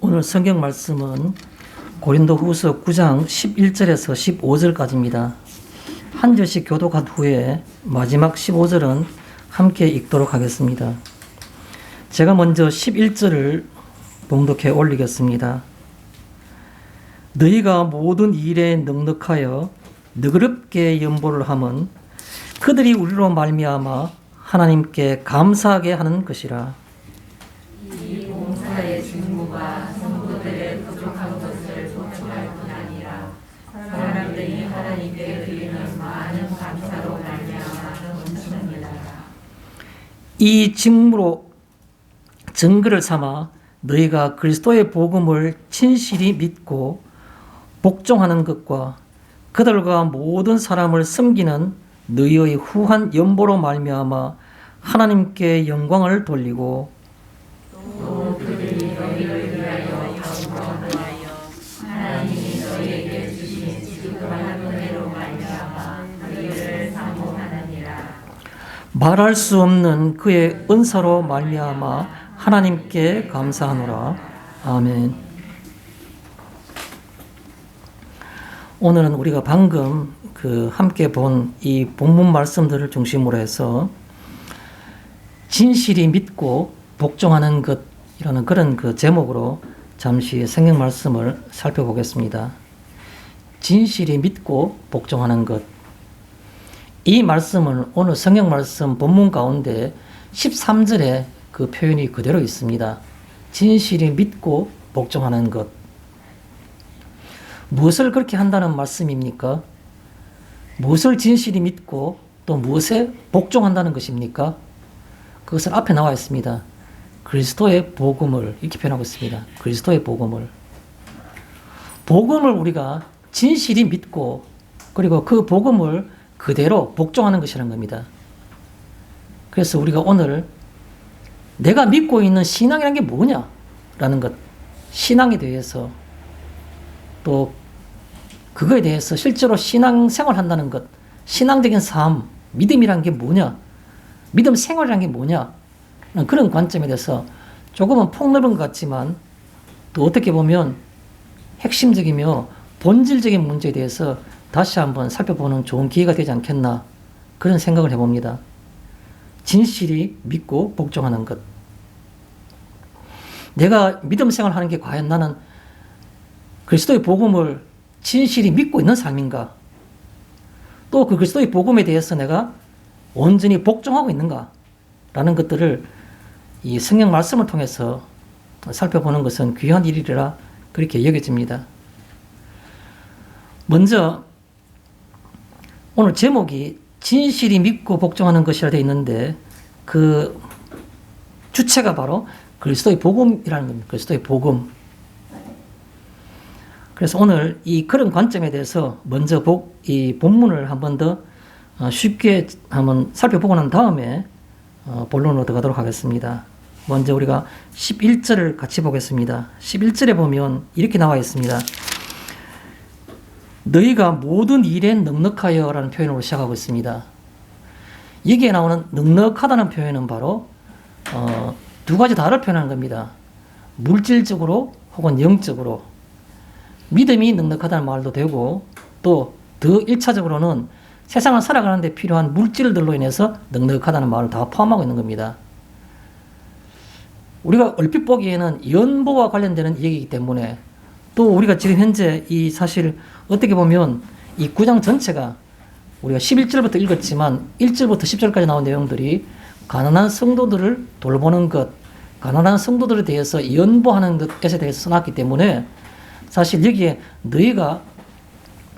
오늘 성경 말씀은 고린도후서 9장 11절에서 15절까지입니다. 한 절씩 교독한 후에 마지막 15절은 함께 읽도록 하겠습니다. 제가 먼저 11절을 봉독해 올리겠습니다. 너희가 모든 일에 넉넉하여 너그럽게 연보를 함은 그들이 우리로 말미암아 하나님께 감사하게 하는 것이라. 이 봉사의 직무가 성도들의 부족한 것을 보충할 뿐 아니라 사람들이 하나님께 드리는 많은 감사로 말미암아 넘칩니다. 이 직무로 증거를 삼아 너희가 그리스도의 복음을 진실히 믿고 복종하는 것과 그들과 모든 사람을 섬기는 너희의 후한 연보로 말미암아 하나님께 영광을 돌리고 또 그들이 너희를 위하여 간구하여 하나님이 너희에게 주신 지극한 은혜로 말미암아 너희를 사모하느니라. 말할 수 없는 그의 은사로 말미암아 하나님께 감사하노라. 아멘. 오늘은 우리가 방금 함께 본 이 본문 말씀들을 중심으로 해서 진실이 믿고 복종하는 것이라는 그런 제목으로 잠시 성경 말씀을 살펴보겠습니다. 진실이 믿고 복종하는 것. 이 말씀은 오늘 성경 말씀 본문 가운데 13절에 그 표현이 그대로 있습니다. 진실이 믿고 복종하는 것. 무엇을 그렇게 한다는 말씀입니까? 무엇을 진실이 믿고 또 무엇에 복종한다는 것입니까? 그것은 앞에 나와 있습니다. 그리스도의 복음을 이렇게 표현하고 있습니다. 그리스도의 복음을. 복음을 우리가 진실이 믿고 그리고 그 복음을 그대로 복종하는 것이라는 겁니다. 그래서 우리가 오늘 내가 믿고 있는 신앙이라는 게 뭐냐라는 것, 신앙에 대해서 또 그거에 대해서 실제로 신앙생활 한다는 것, 신앙적인 삶, 믿음이란 게 뭐냐, 믿음 생활이란 게 뭐냐, 그런 관점에 대해서 조금은 폭넓은 것 같지만 또 어떻게 보면 핵심적이며 본질적인 문제에 대해서 다시 한번 살펴보는 좋은 기회가 되지 않겠나, 그런 생각을 해봅니다. 진실이 믿고 복종하는 것. 내가 믿음 생활하는 게 과연 나는 그리스도의 복음을 진실이 믿고 있는 삶인가? 또 그 그리스도의 복음에 대해서 내가 온전히 복종하고 있는가? 라는 것들을 이 성경 말씀을 통해서 살펴보는 것은 귀한 일이라 그렇게 여겨집니다. 먼저 오늘 제목이 진실이 믿고 복종하는 것이라 되어 있는데 그 주체가 바로 그리스도의 복음이라는 겁니다. 그리스도의 복음. 그래서 오늘 이 그런 관점에 대해서 먼저 이 본문을 한 번 더 쉽게 한번 살펴보고 난 다음에 본론으로 들어가도록 하겠습니다. 먼저 우리가 11절을 같이 보겠습니다. 11절에 보면 이렇게 나와 있습니다. 너희가 모든 일에 넉넉하여 라는 표현으로 시작하고 있습니다. 여기에 나오는 넉넉하다는 표현은 바로 두 가지 다를 표현하는 겁니다. 물질적으로 혹은 영적으로. 믿음이 넉넉하다는 말도 되고 또 더 1차적으로는 세상을 살아가는 데 필요한 물질들로 인해서 넉넉하다는 말을 다 포함하고 있는 겁니다. 우리가 얼핏 보기에는 연보와 관련되는 얘기이기 때문에 또 우리가 지금 현재 이 사실 어떻게 보면 이 9장 전체가 우리가 11절부터 읽었지만 1절부터 10절까지 나온 내용들이 가난한 성도들을 돌보는 것, 가난한 성도들에 대해서 연보하는 것에 대해서 써놨기 때문에 사실 여기에 너희가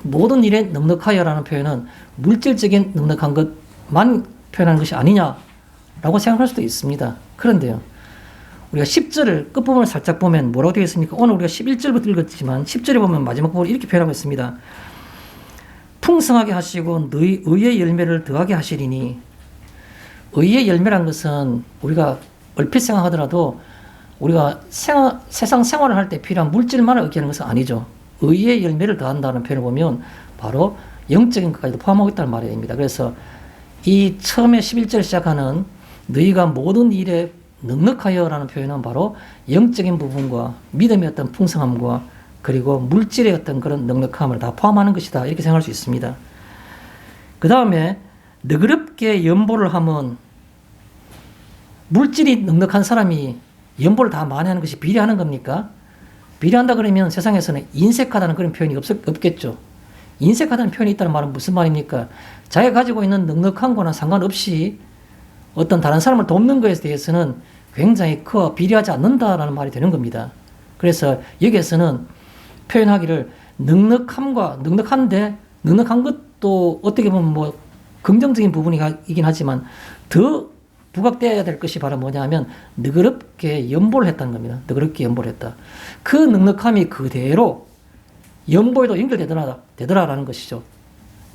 모든 일에 넉넉하여라는 표현은 물질적인 넉넉한 것만 표현하는 것이 아니냐라고 생각할 수도 있습니다. 그런데요, 우리가 10절을 끝부분을 살짝 보면 뭐라고 되어 있습니까? 오늘 우리가 11절부터 읽었지만 10절에 보면 마지막 부분을 이렇게 표현하고 있습니다. 풍성하게 하시고 너희 의의 열매를 더하게 하시리니. 의의 열매란 것은 우리가 얼핏 생각하더라도 우리가 세상 생활을 할 때 필요한 물질만을 의미하는 것은 아니죠. 의의 열매를 더한다는 표현을 보면 바로 영적인 것까지도 포함하고 있다는 말입니다. 그래서 이 처음에 11절 시작하는 너희가 모든 일에 넉넉하여라는 표현은 바로 영적인 부분과 믿음의 어떤 풍성함과 그리고 물질의 어떤 그런 넉넉함을 다 포함하는 것이다. 이렇게 생각할 수 있습니다. 그 다음에 너그럽게 연보를 하면 물질이 넉넉한 사람이 연보를 다 많이 하는 것이 비례하는 겁니까? 비례한다 그러면 세상에서는 인색하다는 그런 표현이 없겠죠. 인색하다는 표현이 있다는 말은 무슨 말입니까? 자기가 가지고 있는 넉넉한 거나 상관없이 어떤 다른 사람을 돕는 것에 대해서는 굉장히 그와 비례하지 않는다라는 말이 되는 겁니다. 그래서 여기에서는 표현하기를 넉넉한데 넉넉한 것도 어떻게 보면 뭐 긍정적인 부분이긴 하지만 더 부각되어야 될 것이 바로 뭐냐 하면 너그럽게 연보를 했다는 겁니다. 너그럽게 연보를 했다. 그 넉넉함이 그대로 연보에도 연결되더라라는 것이죠.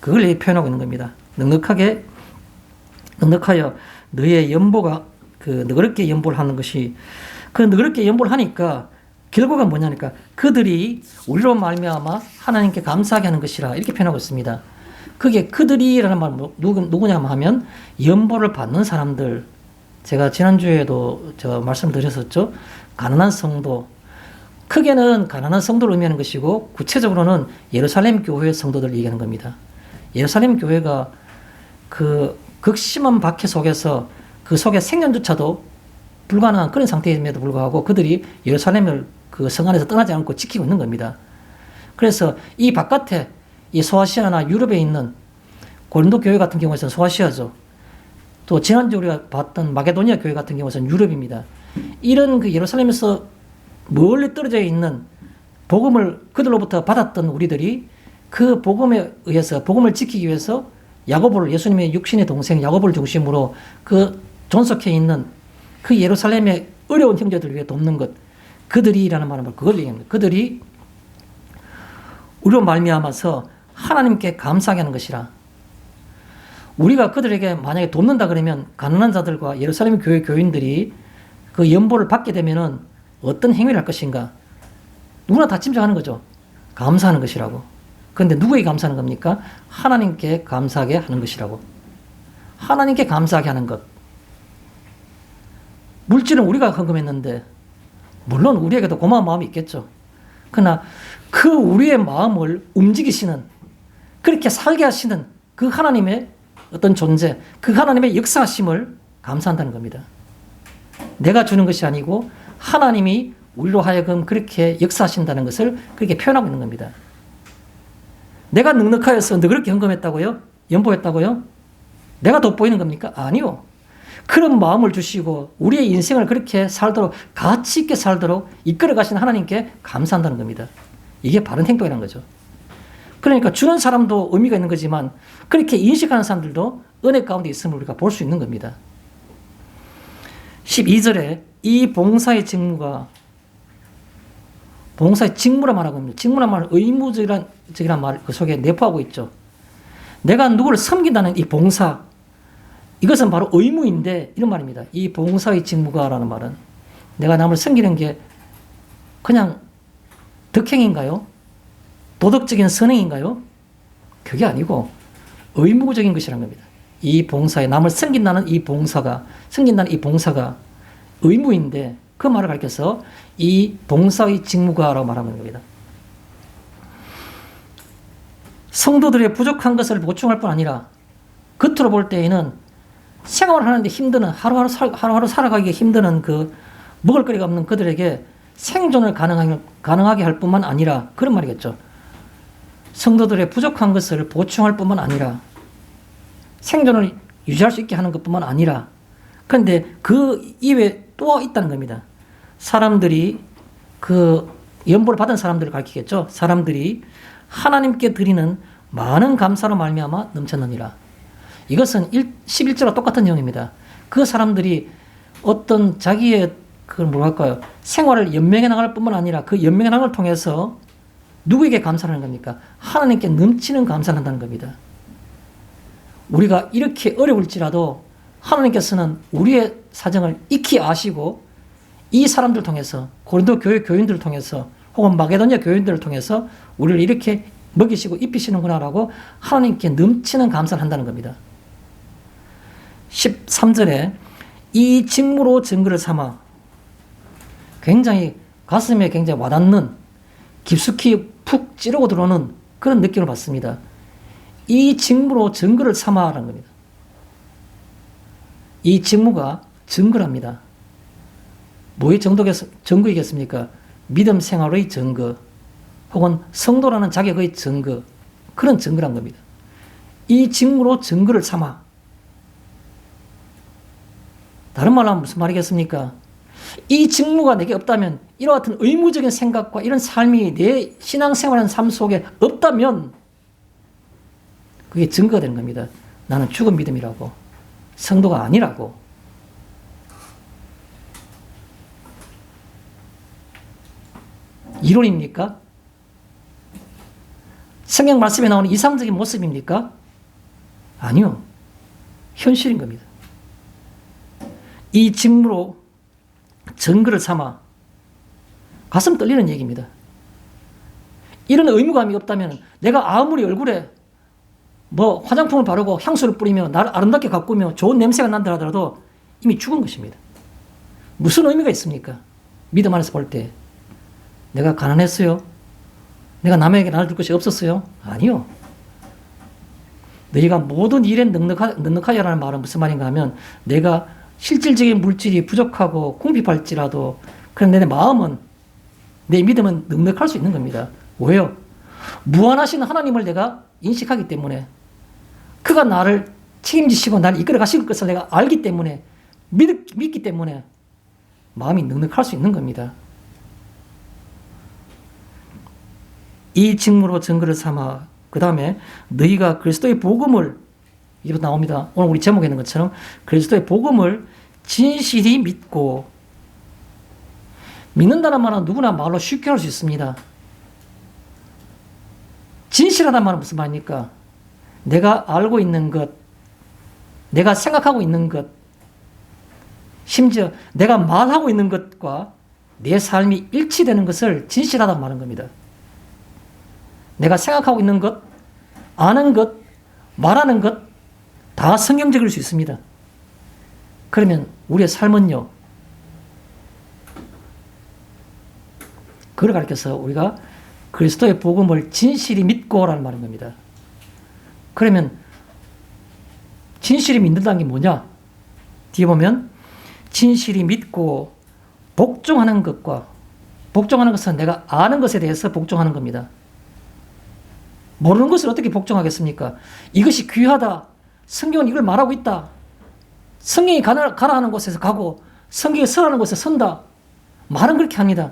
그걸 표현하고 있는 겁니다. 넉넉하여 너의 연보가 그 너그럽게 연보를 하는 것이 그 너그럽게 연보를 하니까 결과가 뭐냐니까 그들이 우리로 말미암아 하나님께 감사하게 하는 것이라 이렇게 표현하고 있습니다. 그게 그들이라는 말은 누구냐 하면 연보를 받는 사람들. 제가 지난주에도 말씀드렸었죠. 가난한 성도. 크게는 가난한 성도를 의미하는 것이고 구체적으로는 예루살렘 교회 성도들을 얘기하는 겁니다. 예루살렘 교회가 그 극심한 박해 속에서 그 속에 생존조차도 불가능한 그런 상태임에도 불구하고 그들이 예루살렘을 그 성 안에서 떠나지 않고 지키고 있는 겁니다. 그래서 이 바깥에 이 소아시아나 유럽에 있는 고린도 교회 같은 경우에는 소아시아죠. 또 지난주 우리가 봤던 마게도니아 교회 같은 경우에는 유럽입니다. 이런 그 예루살렘에서 멀리 떨어져 있는 복음을 그들로부터 받았던 우리들이 그 복음에 의해서 복음을 지키기 위해서 야고보를 예수님의 육신의 동생 야고보를 중심으로 그 존속해 있는 그 예루살렘의 어려운 형제들을 위해 돕는 것 그들이라는 말은 그걸 얘기합니다. 그들이 우리로 말미암아서 하나님께 감사하게 하는 것이라. 우리가 그들에게 만약에 돕는다 그러면 가난한 자들과 예루살렘 교회 교인들이 그 연보를 받게 되면은 어떤 행위를 할 것인가? 누구나 다 짐작하는 거죠. 감사하는 것이라고. 그런데 누구에게 감사하는 겁니까? 하나님께 감사하게 하는 것이라고. 하나님께 감사하게 하는 것. 물질은 우리가 헌금했는데 물론 우리에게도 고마운 마음이 있겠죠. 그러나 그 우리의 마음을 움직이시는 그렇게 살게 하시는 그 하나님의 어떤 존재, 그 하나님의 역사하심을 감사한다는 겁니다. 내가 주는 것이 아니고 하나님이 우리로 하여금 그렇게 역사하신다는 것을 그렇게 표현하고 있는 겁니다. 내가 넉넉하여서 너그럽게 헌금했다고요? 연보했다고요? 내가 돋보이는 겁니까? 아니요. 그런 마음을 주시고 우리의 인생을 그렇게 살도록 가치 있게 살도록 이끌어 가신 하나님께 감사한다는 겁니다. 이게 바른 행동이라는 거죠. 그러니까 주는 사람도 의미가 있는 거지만 그렇게 인식하는 사람들도 은혜 가운데 있음을 우리가 볼 수 있는 겁니다. 12절에 이 봉사의 직무가 봉사의 직무란 말하고 있습니다. 직무란 말은 의무적이란 말 그 속에 내포하고 있죠. 내가 누구를 섬긴다는 이 봉사 이것은 바로 의무인데 이런 말입니다. 이 봉사의 직무가라는 말은 내가 남을 섬기는 게 그냥 덕행인가요? 도덕적인 선행인가요? 그게 아니고 의무적인 것이라는 겁니다. 이 봉사에 남을 섬긴다는 이 봉사가 의무인데 그 말을 가리켜서 이 봉사의 직무가라고 말하는 겁니다. 성도들의 부족한 것을 보충할 뿐 아니라 겉으로 볼 때에는 생활을 하는데 힘드는 하루하루 살아가기 힘드는 그 먹을거리가 없는 그들에게 생존을 가능하게 할 뿐만 아니라 그런 말이겠죠. 성도들의 부족한 것을 보충할 뿐만 아니라 생존을 유지할 수 있게 하는 것뿐만 아니라 그런데 그 이외에 또 있다는 겁니다. 사람들이 그 연보를 받은 사람들을 가리키겠죠. 사람들이 하나님께 드리는 많은 감사로 말미암아 넘쳤느니라. 이것은 11절과 똑같은 내용입니다. 그 사람들이 어떤 자기의 생활을 연명해 나갈 뿐만 아니라 그 연명해 나갈 통해서 누구에게 감사를 하는 겁니까? 하나님께 넘치는 감사를 한다는 겁니다. 우리가 이렇게 어려울지라도 하나님께서는 우리의 사정을 익히 아시고 이 사람들 통해서 고린도 교회 교인들을 통해서 혹은 마게도니아 교인들을 통해서 우리를 이렇게 먹이시고 입히시는구나라고 하나님께 넘치는 감사를 한다는 겁니다. 13절에 이 직무로 증거를 삼아. 굉장히 가슴에 굉장히 와닿는, 깊숙이 푹 찌르고 들어오는 그런 느낌을 받습니다. 이 직무로 증거를 삼아라는 겁니다. 이 직무가 증거랍니다. 뭐의 증거이겠습니까? 믿음 생활의 증거, 혹은 성도라는 자격의 증거, 그런 증거란 겁니다. 이 직무로 증거를 삼아. 다른 말로 하면 무슨 말이겠습니까? 이 직무가 내게 없다면, 이와 같은 의무적인 생각과 이런 삶이 내 신앙생활하는 삶 속에 없다면 그게 증거가 되는 겁니다. 나는 죽은 믿음이라고, 성도가 아니라고. 이론입니까? 성경 말씀에 나오는 이상적인 모습입니까? 아니요. 현실인 겁니다. 이 직무로 증거를 삼아. 가슴 떨리는 얘기입니다. 이런 의무감이 없다면 내가 아무리 얼굴에 뭐 화장품을 바르고 향수를 뿌리며 나를 아름답게 가꾸며 좋은 냄새가 난다 하더라도 이미 죽은 것입니다. 무슨 의미가 있습니까? 믿음 안에서 볼 때. 내가 가난했어요? 내가 남에게 나눠줄 것이 없었어요? 아니요. 너희가 모든 일에 넉넉하여라는 말은 무슨 말인가 하면, 내가 실질적인 물질이 부족하고 궁핍할지라도 그런 내 마음은, 내 믿음은 넉넉할 수 있는 겁니다. 왜요? 무한하신 하나님을 내가 인식하기 때문에, 그가 나를 책임지시고 나를 이끌어 가실 것을 내가 알기 때문에, 믿기 때문에 마음이 넉넉할 수 있는 겁니다. 이 직무로 증거를 삼아. 그 다음에 너희가 그리스도의 복음을, 이부터 나옵니다. 오늘 우리 제목에 있는 것처럼 그리스도의 복음을 진실히 믿고. 믿는다는 말은 누구나 말로 쉽게 할 수 있습니다. 진실하다는 말은 무슨 말입니까? 내가 알고 있는 것, 내가 생각하고 있는 것, 심지어 내가 말하고 있는 것과 내 삶이 일치되는 것을 진실하다는 말인 겁니다. 내가 생각하고 있는 것, 아는 것, 말하는 것, 다 성경적일 수 있습니다. 그러면 우리의 삶은요, 그걸 가르쳐서 우리가 그리스도의 복음을 진실히 믿고라는 말인 겁니다. 그러면 진실히 믿는다는 게 뭐냐? 뒤에 보면 진실히 믿고 복종하는 것과, 복종하는 것은 내가 아는 것에 대해서 복종하는 겁니다. 모르는 것을 어떻게 복종하겠습니까? 이것이 귀하다. 성경은 이걸 말하고 있다. 성경이 가라 하는 곳에서 가고 성경이 서라는 곳에 선다. 말은 그렇게 합니다.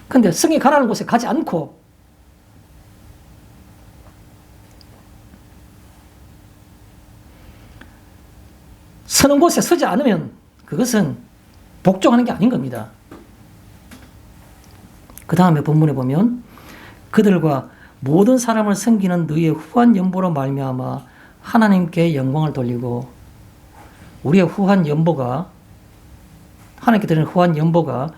그런데 성경이 가라는 곳에 가지 않고 서는 곳에 서지 않으면 그것은 복종하는 게 아닌 겁니다. 그 다음에 본문에 보면 그들과 모든 사람을 섬기는 너희의 후한 연보로 말미암아 하나님께 영광을 돌리고. 우리의 후한 연보가, 하나님께 드리는 후한 연보가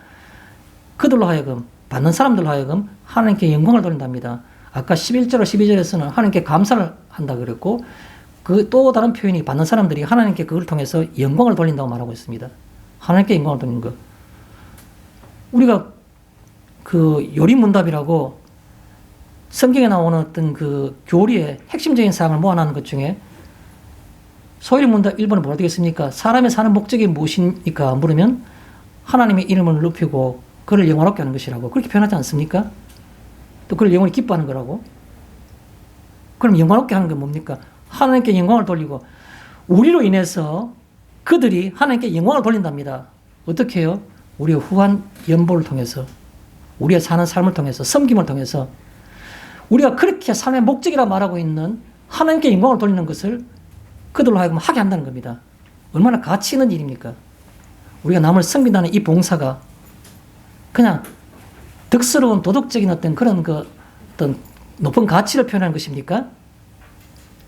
그들로 하여금, 받는 사람들로 하여금 하나님께 영광을 돌린답니다. 아까 11절, 12절에서는 하나님께 감사를 한다 그랬고, 그 또 다른 표현이 받는 사람들이 하나님께 그걸 통해서 영광을 돌린다고 말하고 있습니다. 하나님께 영광을 돌리는 것. 우리가 그 요리문답이라고 성경에 나오는 어떤 그 교리의 핵심적인 사항을 모아놓은 것 중에 소요리문답 1번은 뭐라 되겠습니까? 사람의 사는 목적이 무엇입니까? 물으면 하나님의 이름을 높이고 그를 영화롭게 하는 것이라고 그렇게 표현하지 않습니까? 또 그를 영원히 기뻐하는 거라고. 그럼 영화롭게 하는 건 뭡니까? 하나님께 영광을 돌리고, 우리로 인해서 그들이 하나님께 영광을 돌린답니다. 어떻게 해요? 우리의 후한 연보를 통해서, 우리가 사는 삶을 통해서, 섬김을 통해서 우리가 그렇게 삶의 목적이라 말하고 있는 하나님께 영광을 돌리는 것을 그들로 하여금 하게 한다는 겁니다. 얼마나 가치 있는 일입니까? 우리가 남을 섬긴다는 이 봉사가 그냥 덕스러운 도덕적인 어떤 그런 그 어떤 높은 가치를 표현하는 것입니까?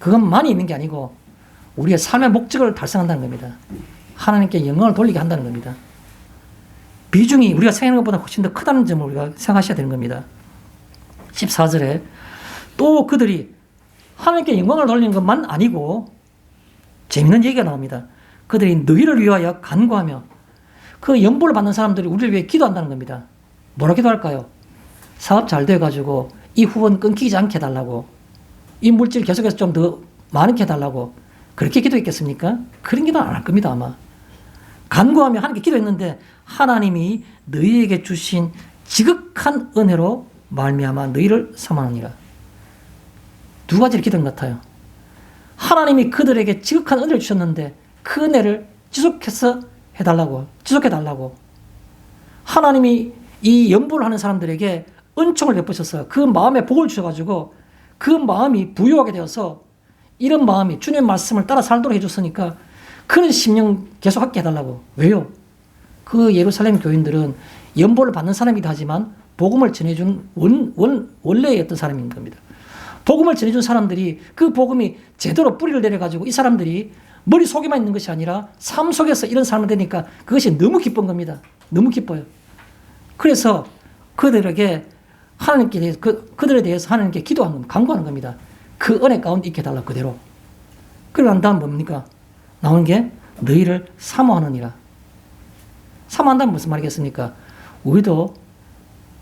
그것만이 있는 게 아니고 우리의 삶의 목적을 달성한다는 겁니다. 하나님께 영광을 돌리게 한다는 겁니다. 비중이 우리가 생각하는 것보다 훨씬 더 크다는 점을 우리가 생각하셔야 되는 겁니다. 14절에 또 그들이 하나님께 영광을 돌리는 것만 아니고 재미있는 얘기가 나옵니다. 그들이 너희를 위하여 간구하며 그 연보를 받는 사람들이 우리를 위해 기도한다는 겁니다. 뭐라 기도할까요? 사업 잘 돼가지고 이 후원 끊기지 않게 해달라고, 이 물질 계속해서 좀 더 많게 해달라고, 그렇게 기도했겠습니까? 그런 기도 안 할 겁니다, 아마. 간구하며 하나님께 기도했는데 하나님이 너희에게 주신 지극한 은혜로 말미암아 너희를 사모하느니라. 두 가지를 기도한 것 같아요. 하나님이 그들에게 지극한 은혜를 주셨는데 그 은혜를 지속해서 해달라고, 지속해달라고. 하나님이 이 연보를 하는 사람들에게 은총을 베푸셨어요. 그 마음에 복을 주셔가지고 그 마음이 부유하게 되어서 이런 마음이 주님의 말씀을 따라 살도록 해줬으니까 그런 심령 계속 갖게 해달라고. 왜요? 그 예루살렘 교인들은 연보를 받는 사람이기도 하지만 복음을 전해준 원래의 어떤 사람인 겁니다. 복음을 전해준 사람들이 그 복음이 제대로 뿌리를 내려가지고 이 사람들이 머릿속에만 있는 것이 아니라 삶 속에서 이런 삶을 되니까 그것이 너무 기쁜 겁니다. 너무 기뻐요. 그래서 그들에게 하나님께 대해서, 그들에 대해서 하나님께 기도하는 겁니다. 간구하는 겁니다. 그 은혜 가운데 있게 해달라고 그대로. 그러고 난 다음 뭡니까? 나오는 게 너희를 사모하느니라. 사모한다는 무슨 말이겠습니까? 우리도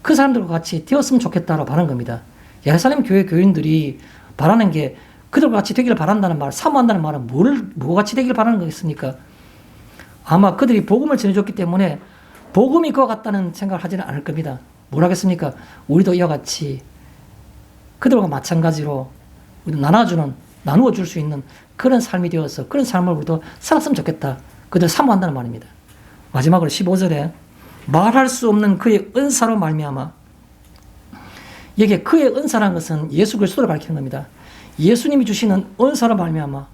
그 사람들과 같이 되었으면 좋겠다라고 바라는 겁니다. 예루살렘 교회 교인들이 바라는 게 그들과 같이 되기를 바란다는 말, 사모한다는 말은 뭐 같이 되기를 바라는 거겠습니까? 아마 그들이 복음을 전해줬기 때문에 복음이 그와 같다는 생각을 하지는 않을 겁니다. 뭘 하겠습니까? 우리도 이와 같이 그들과 마찬가지로 나누어 줄 수 있는 그런 삶이 되어서 그런 삶을 우리도 살았으면 좋겠다. 그들 사모한다는 말입니다. 마지막으로 15절에 말할 수 없는 그의 은사로 말미암아, 여기에 그의 은사라는 것은 예수 그리스도를 가리키는 겁니다. 예수님이 주시는 은사로 말미암아,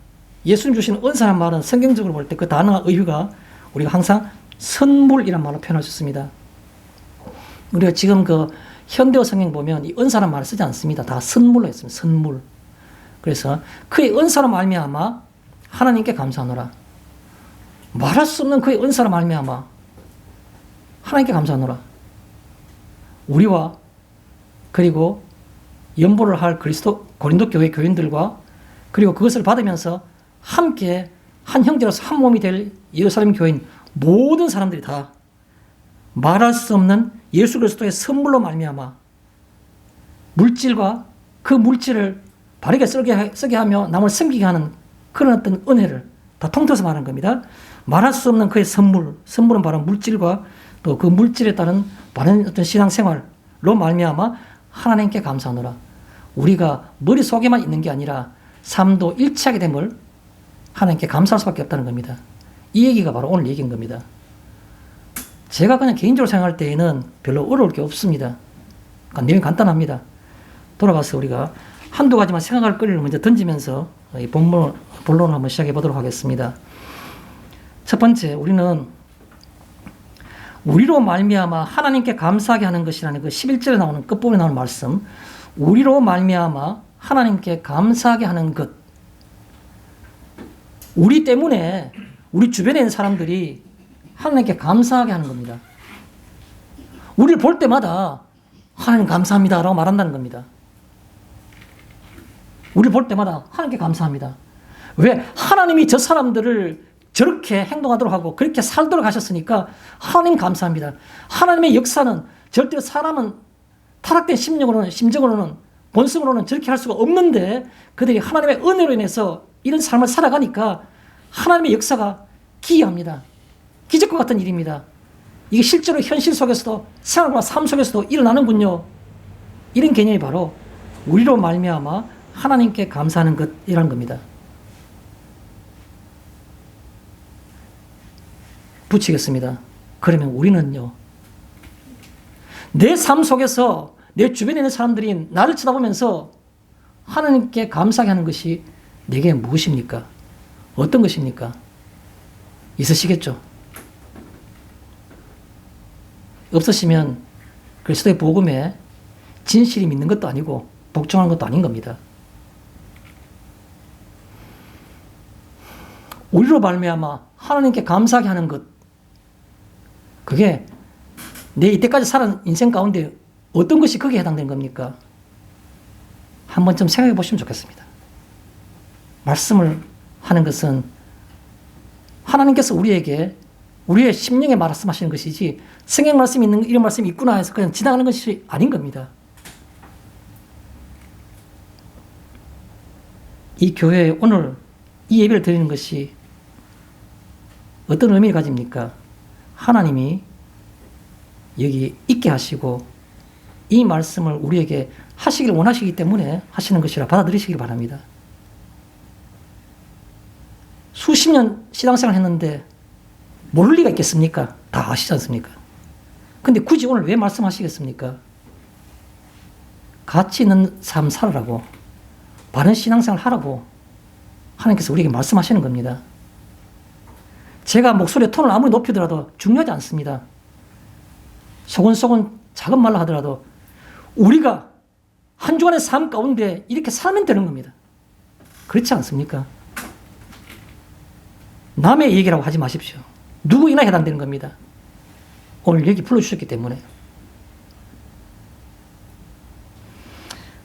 예수님 주시는 은사란 말은 성경적으로 볼 때 그 단어와 의유가 우리가 항상 선물이란 말로 표현할 수 있습니다. 우리가 지금 그 현대어 성경 보면 이 은사란 말을 쓰지 않습니다. 다 선물로 했습니다. 선물. 그래서 그의 은사로 말미암아 하나님께 감사하노라. 말할 수 없는 그의 은사로 말미암아 하나님께 감사하노라. 우리와 그리고 연보를 할 고린도 교회 교인들과 그리고 그것을 받으면서 함께 한 형제로서 한 몸이 될 예루살렘 교인 모든 사람들이 다 말할 수 없는 예수 그리스도의 선물로 말미암아 물질과 그 물질을 바르게 쓰게 하며 남을 섬기게 하는 그런 어떤 은혜를 다 통틀어서 말하는 겁니다. 말할 수 없는 그의 선물은 바로 물질과 또 그 물질에 따른 바른 어떤 신앙생활로 말미암아 하나님께 감사하노라. 우리가 머릿속에만 있는 게 아니라 삶도 일치하게 됨을 하나님께 감사할 수밖에 없다는 겁니다. 이 얘기가 바로 오늘 얘기인 겁니다. 제가 그냥 개인적으로 생각할 때에는 별로 어려울 게 없습니다. 내용이 간단합니다. 돌아가서 우리가 한두 가지만 생각할 거리를 먼저 던지면서 이 본론을 한번 시작해 보도록 하겠습니다. 첫 번째, 우리로 말미암아 하나님께 감사하게 하는 것이라는 그 11절에 나오는 끝부분에 나오는 말씀, 우리로 말미암아 하나님께 감사하게 하는 것. 우리 때문에 우리 주변에 있는 사람들이 하나님께 감사하게 하는 겁니다. 우리를 볼 때마다 하나님 감사합니다 라고 말한다는 겁니다. 우리를 볼 때마다 하나님께 감사합니다. 왜? 하나님이 저 사람들을 저렇게 행동하도록 하고 그렇게 살도록 하셨으니까 하나님 감사합니다. 하나님의 역사는 절대로 사람은 타락된 심정으로는 본성으로는 저렇게 할 수가 없는데 그들이 하나님의 은혜로 인해서 이런 삶을 살아가니까 하나님의 역사가 기이합니다. 기적과 같은 일입니다. 이게 실제로 현실 속에서도 생활과 삶 속에서도 일어나는군요. 이런 개념이 바로 우리로 말미암아 하나님께 감사하는 것이라는 겁니다. 붙이겠습니다. 그러면 우리는요, 내 삶 속에서 내 주변에 있는 사람들이 나를 쳐다보면서 하나님께 감사하게 하는 것이 내게 무엇입니까? 어떤 것입니까? 있으시겠죠? 없으시면 그리스도의 복음에 진실이 믿는 것도 아니고 복종하는 것도 아닌 겁니다. 우리로 말미암아 하나님께 감사하게 하는 것, 그게 내 이때까지 살은 인생 가운데 어떤 것이 거기에 해당되는 겁니까? 한 번쯤 생각해 보시면 좋겠습니다. 말씀을 하는 것은 하나님께서 우리에게 우리의 심령에 말씀하시는 것이지 성경 말씀이 있는 이런 말씀이 있구나 해서 그냥 지나가는 것이 아닌 겁니다. 이 교회에 오늘 이 예배를 드리는 것이 어떤 의미를 가집니까? 하나님이 여기 있게 하시고 이 말씀을 우리에게 하시길 원하시기 때문에 하시는 것이라 받아들이시길 바랍니다. 수십 년 신앙생활 했는데 모를 리가 있겠습니까? 다 아시지 않습니까? 근데 굳이 오늘 왜 말씀하시겠습니까? 가치 있는 삶 살아라고, 바른 신앙생활 하라고 하나님께서 우리에게 말씀하시는 겁니다. 제가 목소리의 톤을 아무리 높이더라도 중요하지 않습니다. 소곤소곤 작은 말로 하더라도 우리가 한 주간의 삶 가운데 이렇게 살면 되는 겁니다. 그렇지 않습니까? 남의 얘기라고 하지 마십시오. 누구이나 해당되는 겁니다. 오늘 여기 불러주셨기 때문에.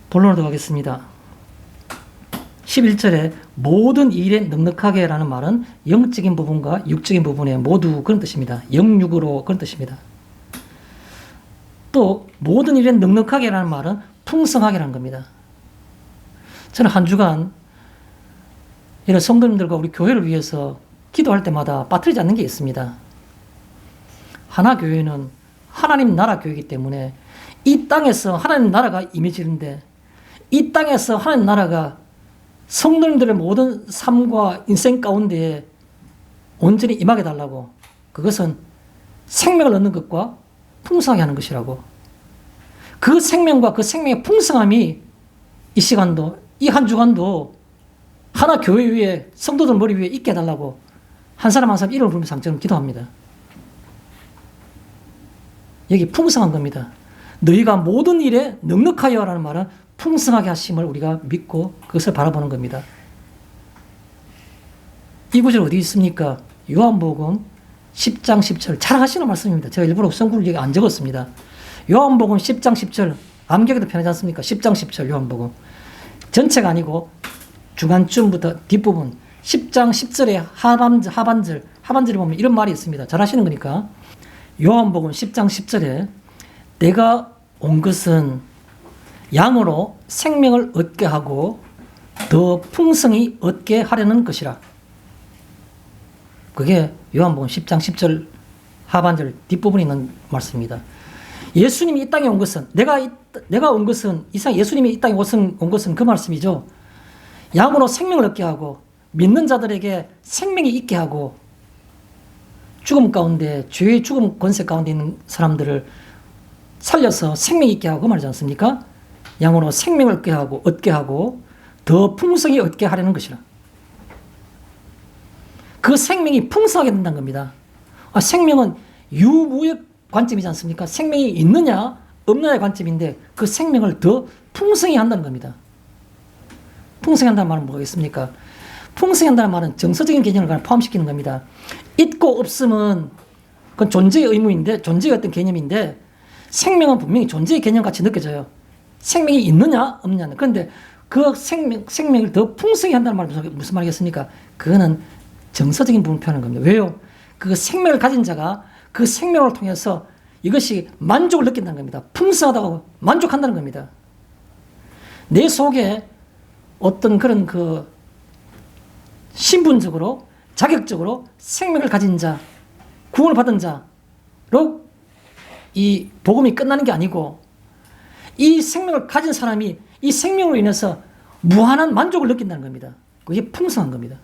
본론으로 들어가겠습니다. 11절에 모든 일에 넉넉하게 라는 말은 영적인 부분과 육적인 부분에 모두 그런 뜻입니다. 영육으로 그런 뜻입니다. 또 모든 일에 넉넉하게 라는 말은 풍성하게 라는 겁니다. 저는 한 주간 이런 성도님들과 우리 교회를 위해서 기도할 때마다 빠뜨리지 않는 게 있습니다. 하나교회는 하나님 나라 교회이기 때문에 이 땅에서 하나님 나라가 임해지는데 이 땅에서 하나님 나라가 성도님들의 모든 삶과 인생 가운데에 온전히 임하게 달라고, 그것은 생명을 얻는 것과 풍성하게 하는 것이라고, 그 생명과 그 생명의 풍성함이 이 시간도 이 한 주간도 하나 교회 위에 성도들 머리 위에 있게 해달라고 한 사람 한 사람 이름을 부르면서 상처럼 기도합니다. 여기 풍성한 겁니다. 너희가 모든 일에 넉넉하여 라는 말은 풍성하게 하심을 우리가 믿고 그것을 바라보는 겁니다. 이 구절 어디 있습니까? 요한복음 10장 10절 자랑하시는 말씀입니다. 제가 일부러 성구를 여기 안 적었습니다. 요한복음 10장 10절 암기하기도 편하지 않습니까? 10장 10절 요한복음 전체가 아니고 중간쯤부터 뒷부분 10장 10절의 하반절에 보면 이런 말이 있습니다. 잘 하시는 거니까. 요한복음 10장 10절에 내가 온 것은 양으로 생명을 얻게 하고 더 풍성히 얻게 하려는 것이라. 그게 요한복음 10장 10절 하반절 뒷부분에 있는 말씀입니다. 예수님이 이 땅에 온 것은 내가 온 것은 이상 예수님이 이 땅에 온 것은 그 말씀이죠. 양으로 생명을 얻게 하고 믿는 자들에게 생명이 있게 하고 죽음 가운데 죄의 죽음 권세 가운데 있는 사람들을 살려서 생명이 있게 하고 말이지 않습니까? 양으로 생명을 얻게 하고 더 풍성히 얻게 하려는 것이라. 그 생명이 풍성하게 된다는 겁니다. 생명은 유무의 관점이지 않습니까? 생명이 있느냐 없느냐의 관점인데 그 생명을 더 풍성히 한다는 겁니다. 풍성히 한다는 말은 뭐겠습니까? 풍성히 한다는 말은 정서적인 개념을 포함시키는 겁니다. 있고 없음은 그건 존재의 의무인데, 존재의 어떤 개념인데, 생명은 분명히 존재의 개념같이 느껴져요. 생명이 있느냐 없느냐. 그런데 그 생명을 더 풍성히 한다는 말은 무슨 말이겠습니까? 그거는 정서적인 부분을 표현하는 겁니다. 왜요? 그 생명을 가진 자가 그 생명을 통해서 이것이 만족을 느낀다는 겁니다. 풍성하다고 만족한다는 겁니다. 내 속에 어떤 그런 그 신분적으로 자격적으로 생명을 가진 자, 구원을 받은 자로 이 복음이 끝나는 게 아니고 이 생명을 가진 사람이 이 생명으로 인해서 무한한 만족을 느낀다는 겁니다. 그게 풍성한 겁니다.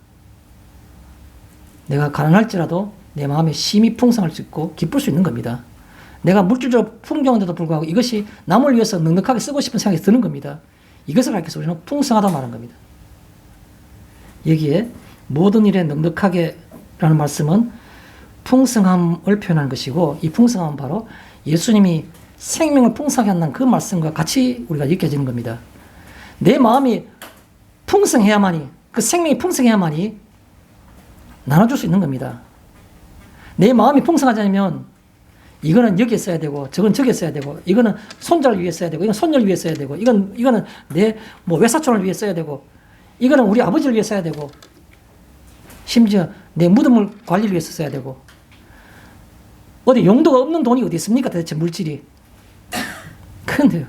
내가 가난할지라도 내 마음에 심히 풍성할 수 있고 기쁠 수 있는 겁니다. 내가 물질적으로 풍족한데도 불구하고 이것이 남을 위해서 넉넉하게 쓰고 싶은 생각이 드는 겁니다. 이것을 가르쳐서 우리는 풍성하다고 말하는 겁니다. 여기에 모든 일에 넉넉하게 라는 말씀은 풍성함을 표현하는 것이고, 이 풍성함은 바로 예수님이 생명을 풍성하게 한다는 그 말씀과 같이 우리가 느껴지는 겁니다. 내 마음이 풍성해야만이, 그 생명이 풍성해야만이 나눠줄 수 있는 겁니다. 내 마음이 풍성하지 않으면 이거는 여기에 써야 되고, 저건 저기에 써야 되고, 이거는 손자를 위해 써야 되고, 이건 손녀를 위해 써야 되고, 이거는 내 외사촌을 위해 써야 되고, 이거는 우리 아버지를 위해 써야 되고, 심지어 내 무덤을 관리를 위해서 써야 되고, 어디 용도가 없는 돈이 어디 있습니까? 도대체 물질이. 그런데요,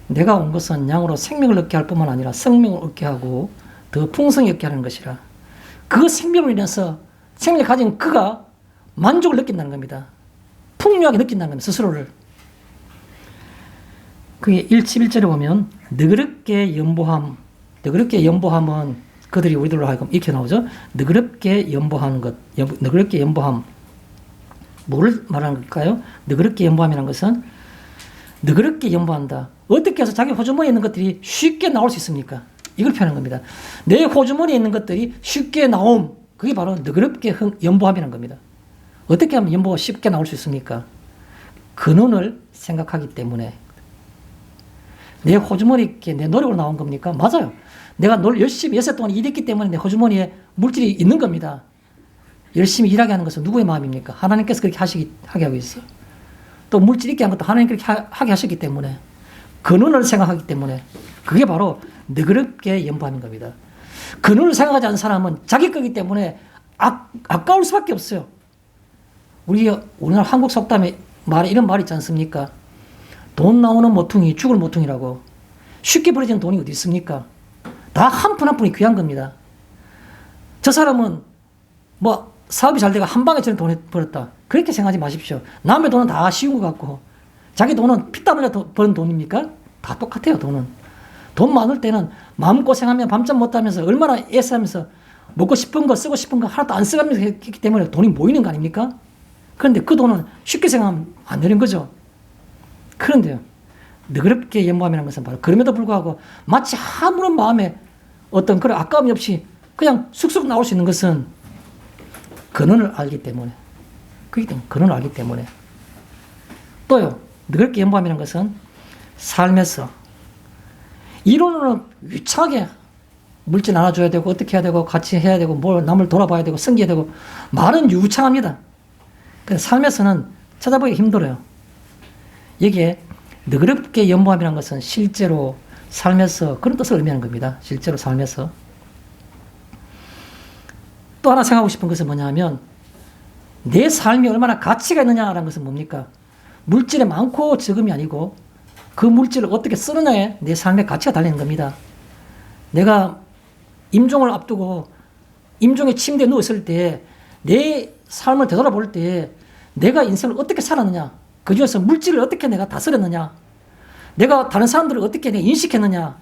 내가 온 것은 양으로 생명을 얻게 할 뿐만 아니라 생명을 얻게 하고 더 풍성히 얻게 하는 것이라. 그 생명을 인해서 생명을 가진 그가 만족을 느낀다는 겁니다. 풍요하게 느낀다는 겁니다. 스스로를. 그게 11절에 보면 너그럽게 연보함. 너그럽게 연보함은 그들이 우리들로 하여금 이렇게 나오죠. 너그럽게 연보하는 것. 너그럽게 연보함. 뭐를 말하는 걸까요? 너그럽게 연보함이라는 것은 너그럽게 연보한다. 어떻게 해서 자기 호주머니에 있는 것들이 쉽게 나올 수 있습니까? 이걸 표현하는 겁니다. 내 호주머니에 있는 것들이 쉽게 나옴. 그게 바로 너그럽게 연보함이라는 겁니다. 어떻게 하면 연보가 쉽게 나올 수 있습니까? 근원을 생각하기 때문에. 내 호주머니에 내 노력으로 나온 겁니까? 맞아요. 내가 열심히 6살 동안 일했기 때문에 내 호주머니에 물질이 있는 겁니다. 열심히 일하게 하는 것은 누구의 마음입니까? 하나님께서 그렇게 하게 하고 있어요. 또 물질 있게 한 것도 하나님께서 그렇게 하게 하셨기 때문에, 근원을 생각하기 때문에, 그게 바로 너그럽게 연보하는 겁니다. 근원을 생각하지 않는 사람은 자기 거기 때문에 아까울 수밖에 없어요. 우리나라 한국 속담에 이런 말이 있지 않습니까? 돈 나오는 모퉁이 죽을 모퉁이라고. 쉽게 버려지는 돈이 어디 있습니까? 다 한 푼 한 푼이 귀한 겁니다. 저 사람은 뭐 사업이 잘 되고 한 방에 저런 돈을 벌었다. 그렇게 생각하지 마십시오. 남의 돈은 다 쉬운 것 같고 자기 돈은 피땀 흘려 버는 돈입니까? 다 똑같아요. 돈 많을 때는 마음고생하며 밤잠 못 자면서 얼마나 애쓰면서 먹고 싶은 거 쓰고 싶은 거 하나도 안 써가면서 했기 때문에 돈이 모이는 거 아닙니까? 그런데 그 돈은 쉽게 생각하면 안 되는 거죠. 그런데요, 너그럽게 연보함이라는 것은 바로 그럼에도 불구하고 마치 아무런 마음에 어떤 그런 아까움이 없이 그냥 쑥쑥 나올 수 있는 것은 근원을 알기 때문에. 그렇기 때문에 근원을 알기 때문에. 또요, 너그럽게 연보함이라는 것은 삶에서 이론으로는 유창하게 물질 나눠줘야 되고 어떻게 해야 되고 같이 해야 되고 뭘 남을 돌아봐야 되고 섬겨야 되고 말은 유창합니다. 근데 삶에서는 찾아보기 힘들어요. 여기에 너그럽게 연보함이라는 것은 실제로 삶에서 그런 뜻을 의미하는 겁니다. 실제로 삶에서. 또 하나 생각하고 싶은 것은 뭐냐면 내 삶이 얼마나 가치가 있느냐라는 것은 뭡니까? 물질의 많고 적음이 아니고 그 물질을 어떻게 쓰느냐에 내 삶의 가치가 달리는 겁니다. 내가 임종을 앞두고 임종의 침대에 누웠을 때 내 삶을 되돌아볼 때 내가 인생을 어떻게 살았느냐, 그 중에서 물질을 어떻게 내가 다스렸느냐, 내가 다른 사람들을 어떻게 내가 인식했느냐,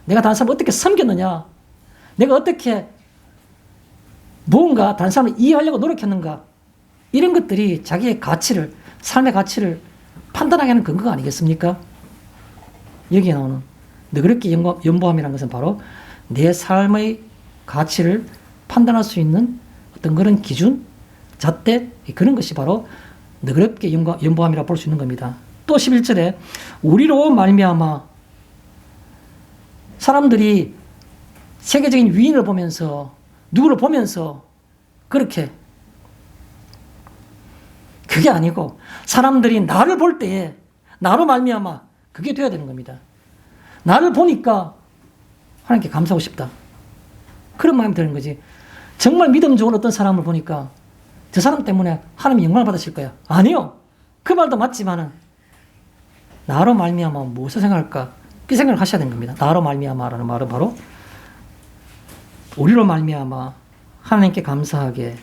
내가 다른 사람을 어떻게 섬겼느냐, 내가 어떻게 무언가 다른 사람을 이해하려고 노력했는가, 이런 것들이 자기의 가치를, 삶의 가치를 판단하게 하는 근거가 아니겠습니까? 여기에 나오는 너그럽게 연보함이라는 것은 바로 내 삶의 가치를 판단할 수 있는 어떤 그런 기준, 잣대, 그런 것이 바로 너그럽게 연보함이라고 볼 수 있는 겁니다. 또 11절에 우리로 말미암아 사람들이 세계적인 위인을 보면서 누구를 보면서 그렇게, 그게 아니고 사람들이 나를 볼 때에 나로 말미암아 그게 돼야 되는 겁니다. 나를 보니까 하나님께 감사하고 싶다, 그런 마음이 드는 거지. 정말 믿음 좋은 어떤 사람을 보니까 저 사람 때문에 하나님이 영광을 받으실 거야. 아니요. 그 말도 맞지만은 나로 말미암아 무엇을 생각할까? 그 생각을 하셔야 되는 겁니다. 나로 말미암아라는 말은 바로 우리로 말미암아 하나님께 감사하게.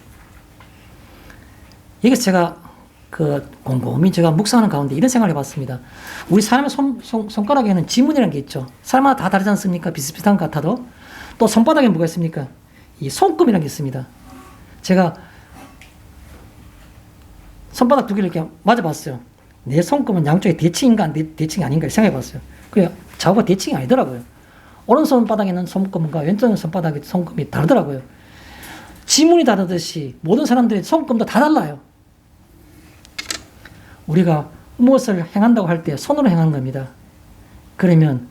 여기서 제가 곰곰이 제가 묵상하는 가운데 이런 생각을 해봤습니다. 우리 사람의 손가락에는 지문이라는 게 있죠. 사람마다 다 다르지 않습니까? 비슷비슷한 것 같아도. 또 손바닥에 뭐가 있습니까? 이 손금이라는 게 있습니다. 제가 손바닥 두 개를 이렇게 맞아봤어요. 내 손금은 양쪽에 대칭인가 대칭이 아닌가 생각해봤어요. 그래, 저하고 대칭이 아니더라고요. 오른손 바닥에는 손금과 왼쪽 손바닥의 손금이 다르더라고요. 지문이 다르듯이 모든 사람들의 손금도 다 달라요. 우리가 무엇을 행한다고 할 때 손으로 행하는 겁니다. 그러면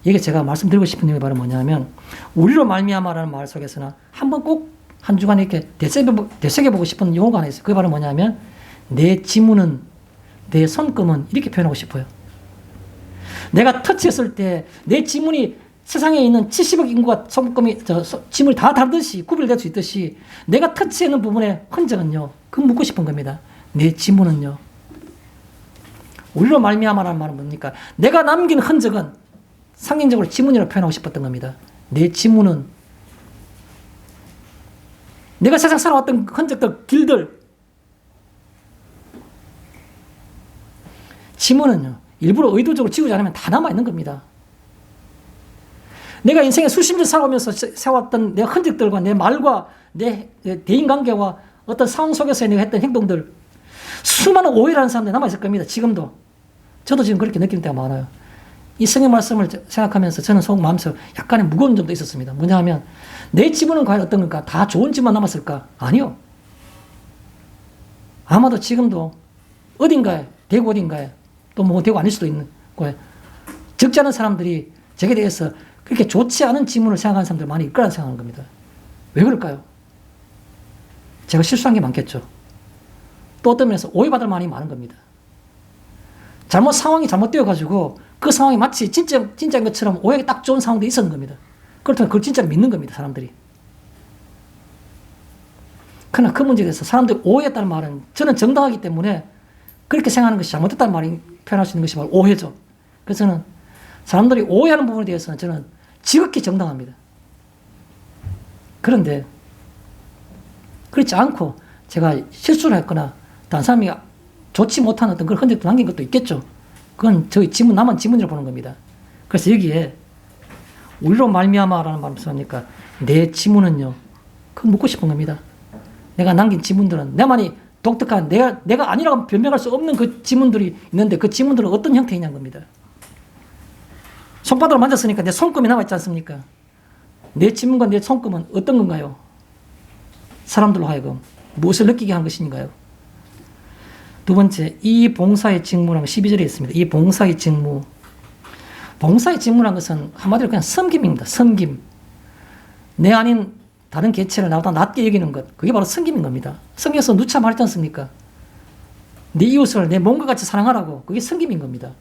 이게 제가 말씀드리고 싶은 내용이 바로 뭐냐면 우리로 말미암아라는 말 속에서는 한번 꼭 한 주간 이렇게 되새겨보고 싶은 용어가 하나 있어요. 그게 바로 뭐냐면 내 지문은, 내 손금은, 이렇게 표현하고 싶어요. 내가 터치했을 때 내 지문이 세상에 있는 70억 인구가 짐을 다 다루듯이 구별될 수 있듯이 내가 터치하는 부분의 흔적은요. 그 묻고 싶은 겁니다. 내 지문은요. 우리로 말미암아라는 말은 뭡니까? 내가 남긴 흔적은 상징적으로 지문이라고 표현하고 싶었던 겁니다. 내 지문은 내가 세상 살아왔던 흔적들, 길들, 지문은요. 일부러 의도적으로 지우지 않으면 다 남아있는 겁니다. 내가 인생에 수십 년 살아오면서 세웠던 내 흔적들과 내 말과 내 대인관계와 어떤 상황 속에서 내가 했던 행동들, 수많은 오해라는 사람들이 남아있을 겁니다. 지금도. 저도 지금 그렇게 느끼는 때가 많아요. 이 성경 말씀을 생각하면서 저는 속 마음속에 약간의 무거운 점도 있었습니다. 뭐냐 하면 내 지문은 과연 어떤 건가? 다 좋은 지만 남았을까? 아니요. 아마도 지금도 어딘가에, 대구 어딘가에, 또 뭐 대구 아닐 수도 있는 거에 적지 않은 사람들이 저에 대해서 그렇게 좋지 않은 지문을 생각하는 사람들 많이 있을 거라는 생각하는 겁니다. 왜 그럴까요? 제가 실수한 게 많겠죠. 또 어떤 면에서 오해받을 많이 많은 겁니다. 상황이 잘못되어가지고 그 상황이 마치 진짜인 것처럼 오해가 딱 좋은 상황도 있었는 겁니다. 그렇다면 그걸 진짜로 믿는 겁니다, 사람들이. 그러나 그 문제에 대해서 사람들이 오해했다는 말은 저는 정당하기 때문에 그렇게 생각하는 것이 잘못됐다는 말이 표현할 수 있는 것이 바로 오해죠. 그래서 저는 사람들이 오해하는 부분에 대해서는 저는 지극히 정당합니다. 그런데 그렇지 않고 제가 실수를 했거나 다른 사람이 좋지 못한 어떤 그런 흔적도 남긴 것도 있겠죠. 그건 저희 지문, 남은 지문이라고 보는 겁니다. 그래서 여기에 우리로 말미암아라는 말을 쓰니까 내 지문은요, 그거 묻고 싶은 겁니다. 내가 남긴 지문들은 내만이 독특한 내가 아니라고 변명할 수 없는 그 지문들이 있는데 그 지문들은 어떤 형태이냐는 겁니다. 손바닥을 만졌으니까 내 손금이 남아있지 않습니까? 내 지문과 내 손금은 어떤 건가요? 사람들로 하여금 무엇을 느끼게 하는 것인가요? 두 번째, 이 봉사의 직무라는 12절에 있습니다. 이 봉사의 직무. 봉사의 직무라는 것은 한마디로 그냥 섬김입니다. 섬김. 내 아닌 다른 개체를 나보다 낮게 여기는 것. 그게 바로 섬김인 겁니다. 성경에서 누차 말했지 않습니까? 내 이웃을 내 몸과 같이 사랑하라고. 그게 섬김인 겁니다.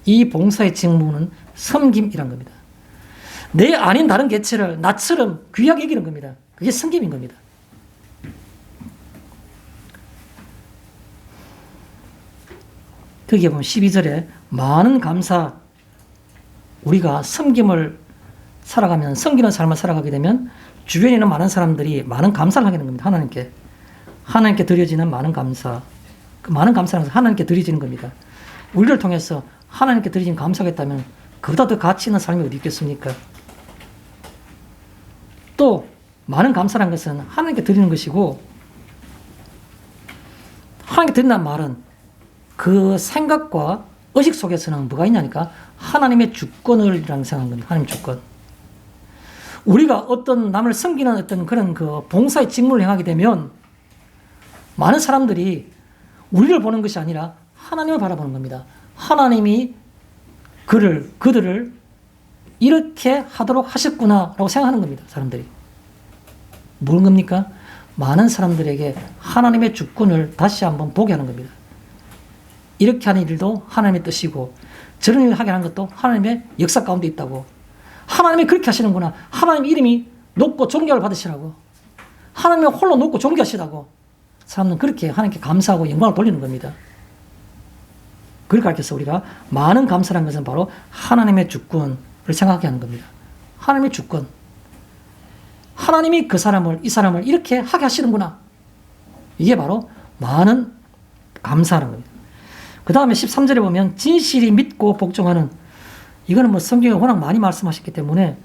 이 봉사의 직무는 섬김이란 겁니다. 내 아닌 다른 개체를 나처럼 귀하게 여기는 겁니다. 그게 섬김인 겁니다. 거기에 보면 12절에 많은 감사, 우리가 섬김을 살아가면, 섬기는 삶을 살아가게 되면 주변에 있는 많은 사람들이 많은 감사를 하게 되는 겁니다. 하나님께 드려지는 많은 감사. 그 많은 감사는 하나님께 드려지는 겁니다. 우리를 통해서 하나님께 드려진 감사가 있다면 그보다 더 가치 있는 삶이 어디 있겠습니까? 또 많은 감사라는 것은 하나님께 드리는 것이고, 하나님께 드린다는 말은 그 생각과 의식 속에서는 뭐가 있냐니까 하나님의 주권을이라고 생각하는 겁니다. 하나님의 주권. 우리가 어떤 남을 섬기는 어떤 그런 그 봉사의 직무를 행하게 되면 많은 사람들이 우리를 보는 것이 아니라 하나님을 바라보는 겁니다. 하나님이 그들을 이렇게 하도록 하셨구나라고 생각하는 겁니다. 사람들이. 뭔 겁니까? 많은 사람들에게 하나님의 주권을 다시 한번 보게 하는 겁니다. 이렇게 하는 일도 하나님의 뜻이고 저런 일을 하게 하는 것도 하나님의 역사 가운데 있다고. 하나님이 그렇게 하시는구나. 하나님 이름이 높고 존경을 받으시라고. 하나님이 홀로 높고 존귀하시다고. 사람은 그렇게 하나님께 감사하고 영광을 돌리는 겁니다. 그걸 가르쳐서 우리가 많은 감사라는 것은 바로 하나님의 주권을 생각하게 하는 겁니다. 하나님의 주권. 하나님이 이 사람을 이렇게 하게 하시는구나. 이게 바로 많은 감사라는 겁니다. 그 다음에 13절에 보면 진실이 믿고 복종하는, 이거는 뭐 성경에 워낙 많이 말씀하셨기 때문에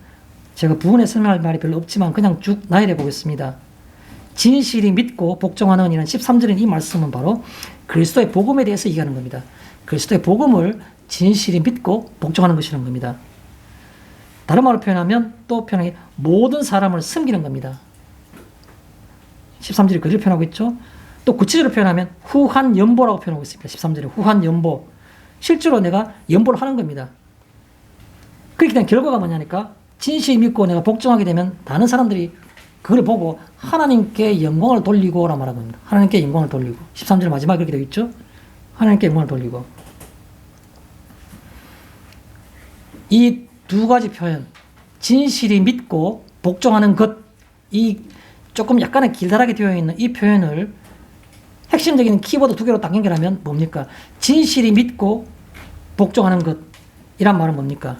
제가 부분에 설명할 말이 별로 없지만 그냥 쭉 나열해 보겠습니다. 진실이 믿고 복종하는 이런 13절의 이 말씀은 바로 그리스도의 복음에 대해서 얘기하는 겁니다. 그리스도의 복음을 진실이 믿고 복종하는 것이라는 겁니다. 다른 말로 표현하면 또 표현하기 모든 사람을 섬기는 겁니다. 13절이 그대로 표현하고 있죠. 또 구체적으로 표현하면 후한 연보라고 표현하고 있습니다. 13절에 후한 연보. 실제로 내가 연보를 하는 겁니다. 그렇게 된 결과가 뭐냐니까 진실이 믿고 내가 복종하게 되면 다른 사람들이 그걸 보고 하나님께 영광을 돌리고 라고 말하는 겁니다. 하나님께 영광을 돌리고. 13절 마지막에 그렇게 되어 있죠. 하나님께 영광을 돌리고. 이 두 가지 표현, 진실이 믿고 복종하는 것, 이 조금 약간의 길다랗게 되어 있는 이 표현을 핵심적인 키워드 두 개로 딱 연결하면 뭡니까? 진실이 믿고 복종하는 것, 이란 말은 뭡니까?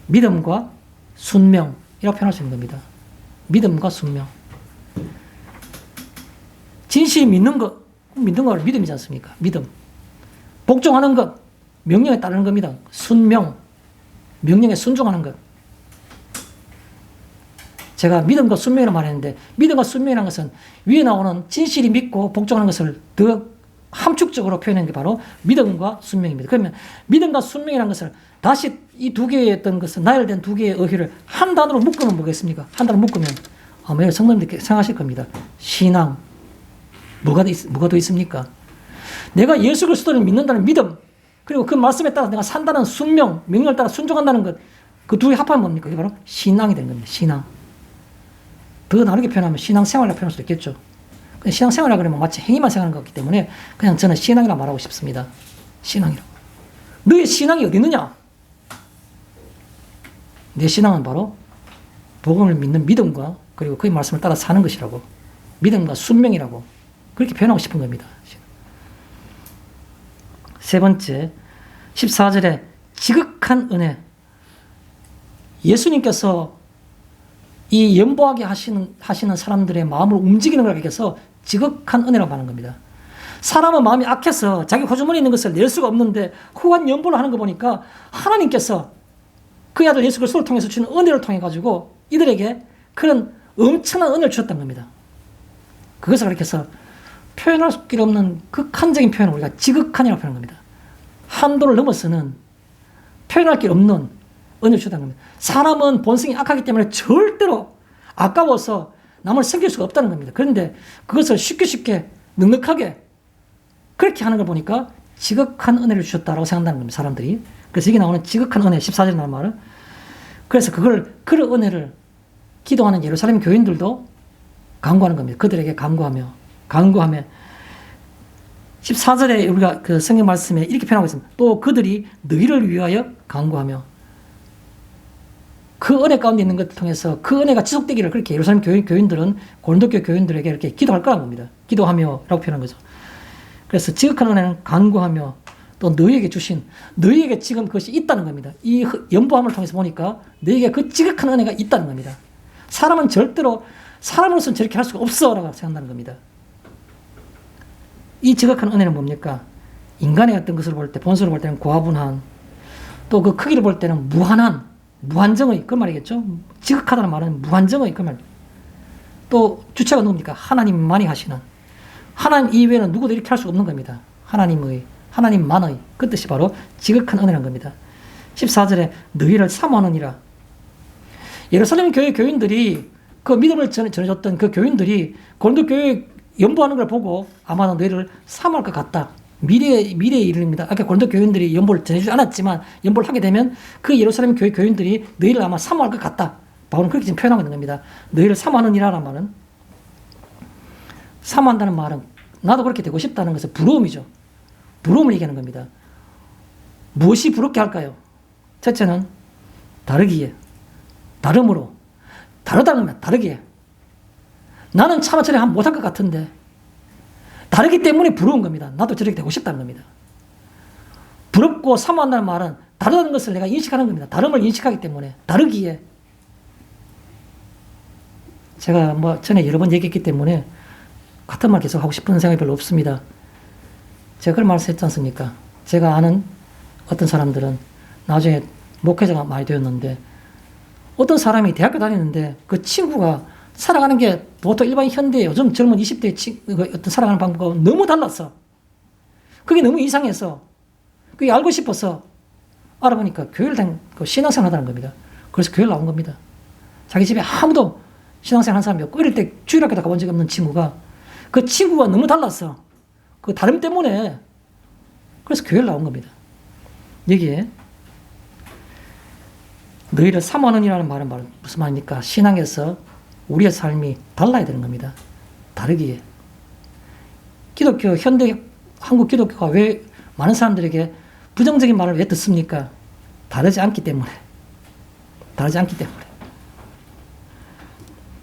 믿음과 순명이라고 표현할 수 있는 겁니다. 믿음과 순명. 진실이 믿는 것, 믿는 걸 믿음이지 않습니까? 믿음. 복종하는 것, 명령에 따르는 겁니다. 순명, 명령에 순종하는 것. 제가 믿음과 순명이라고 말했는데, 믿음과 순명이라는 것은 위에 나오는 진실이 믿고 복종하는 것을 더 함축적으로 표현한 게 바로 믿음과 순명입니다. 그러면 믿음과 순명이라는 것을 다시 이 두 개의 어떤 것을 나열된 두 개의 의의를 한 단어로 묶으면 뭐겠습니까? 한 단어로 묶으면 아마 성도님들께 생각하실 겁니다. 신앙. 뭐가 더 있습니까? 내가 예수 그리스도를 믿는다는 믿음, 그리고 그 말씀에 따라 내가 산다는 순명, 명령을 따라 순종한다는 것, 그 두 개 합하면 뭡니까? 그게 바로 신앙이 되는 겁니다. 신앙. 더 다르게 표현하면 신앙생활이라고 표현할 수도 있겠죠. 신앙생활이라 그러면 마치 행위만 생각하는 것 같기 때문에 그냥 저는 신앙이라고 말하고 싶습니다. 신앙이라고. 너의 신앙이 어디 있느냐? 내 신앙은 바로 복음을 믿는 믿음과 그리고 그의 말씀을 따라 사는 것이라고. 믿음과 순명이라고. 그렇게 표현하고 싶은 겁니다. 세 번째, 14절에 지극한 은혜. 예수님께서 이 연보하게 하시는 사람들의 마음을 움직이는 걸 위해서 지극한 은혜라고 하는 겁니다. 사람은 마음이 악해서 자기 호주머니에 있는 것을 낼 수가 없는데 후한 연보를 하는 거 보니까 하나님께서 그 아들 예수 그리스도를 통해서 주는 은혜를 통해 가지고 이들에게 그런 엄청난 은혜를 주셨다는 겁니다. 그것을 가리켜서 표현할 수 없는 극한적인 표현을 우리가 지극한이라고 표현한 겁니다. 한도를 넘어서는 표현할 게 없는 은혜를 주셨다는 겁니다. 사람은 본성이 악하기 때문에 절대로 아까워서 남을 섬길 수가 없다는 겁니다. 그런데 그것을 쉽게 넉넉하게 그렇게 하는 걸 보니까 지극한 은혜를 주셨다라고 생각한다는 겁니다. 사람들이. 그래서 여기 나오는 지극한 은혜, 14절에 나오는 말은, 그래서 그런 은혜를 기도하는 예루살렘 교인들도 간구하는 겁니다. 그들에게 간구하며 14절에 우리가 그 성경 말씀에 이렇게 표현하고 있습니다. 또 그들이 너희를 위하여 간구하며, 그 은혜 가운데 있는 것을 통해서 그 은혜가 지속되기를 그렇게 예루살렘 교인들은 고린도 교인들에게 이렇게 기도할 거라는 겁니다. 기도하며 라고 표현한 거죠. 그래서 지극한 은혜는 간구하며 또 너희에게 주신, 너희에게 지금 그것이 있다는 겁니다. 이 연보함을 통해서 보니까 너희에게 그 지극한 은혜가 있다는 겁니다. 사람은 절대로 사람으로서는 저렇게 할 수가 없어 라고 생각한다는 겁니다. 이 지극한 은혜는 뭡니까? 인간의 어떤 것을 볼 때, 본성을 볼 때는 고아분한, 또 그 크기를 볼 때는 무한한, 무한정의, 그 말이겠죠? 지극하다는 말은 무한정의, 그 말. 또 주체가 누굽니까? 하나님만이 하시는. 하나님 이외에는 누구도 이렇게 할 수 없는 겁니다. 하나님만의, 그 뜻이 바로 지극한 은혜라는 겁니다. 14절에 너희를 사모하느니라. 예루살렘 교회 교인들이 그 믿음을 전해줬던 그 교인들이 고린도 교회 연보하는 걸 보고 아마 너희를 사모할 것 같다. 미래의 일입니다. 아까 고린도 교인들이 연보를 전해주지 않았지만 연보를 하게 되면 그 예루살렘 교회 교인들이 너희를 아마 사모할 것 같다. 바울은 그렇게 지금 표현하고 있는 겁니다. 너희를 사모하느니라는 말은, 사모한다는 말은 나도 그렇게 되고 싶다는 것은 부러움이죠. 부러움을 얘기하는 겁니다. 무엇이 부럽게 할까요? 첫째는 다르기에, 다름으로, 다르다는 겁니다. 다르기에. 나는 차마 저렇게 못할 것 같은데 다르기 때문에 부러운 겁니다. 나도 저렇게 되고 싶다는 겁니다. 부럽고 사모한다는 말은 다르다는 것을 내가 인식하는 겁니다. 다름을 인식하기 때문에, 다르기에. 제가 전에 여러 번 얘기했기 때문에 같은 말 계속 하고 싶은 생각이 별로 없습니다. 제가 그런 말을 했지 않습니까? 제가 아는 어떤 사람들은 나중에 목회자가 많이 되었는데, 어떤 사람이 대학교 다니는데 그 친구가 살아가는 게 보통 일반 현대 요즘 젊은 20대 어떤 살아가는 방법과 너무 달랐어. 그게 너무 이상해서 그게 알고 싶어서 알아보니까 교회를 신앙생활 하다는 겁니다. 그래서 교회를 나온 겁니다. 자기 집에 아무도 신앙생활 한 사람이 없고 어릴 때 주일학교도 가본 적이 없는 친구가, 그 친구가 너무 달랐어. 그 다름 때문에. 그래서 교회를 나온 겁니다. 여기에 너희를 사모하느니라는 말은 무슨 말입니까? 신앙에서 우리의 삶이 달라야 되는 겁니다. 다르기에. 기독교, 현대 한국 기독교가 왜 많은 사람들에게 부정적인 말을 왜 듣습니까? 다르지 않기 때문에. 다르지 않기 때문에.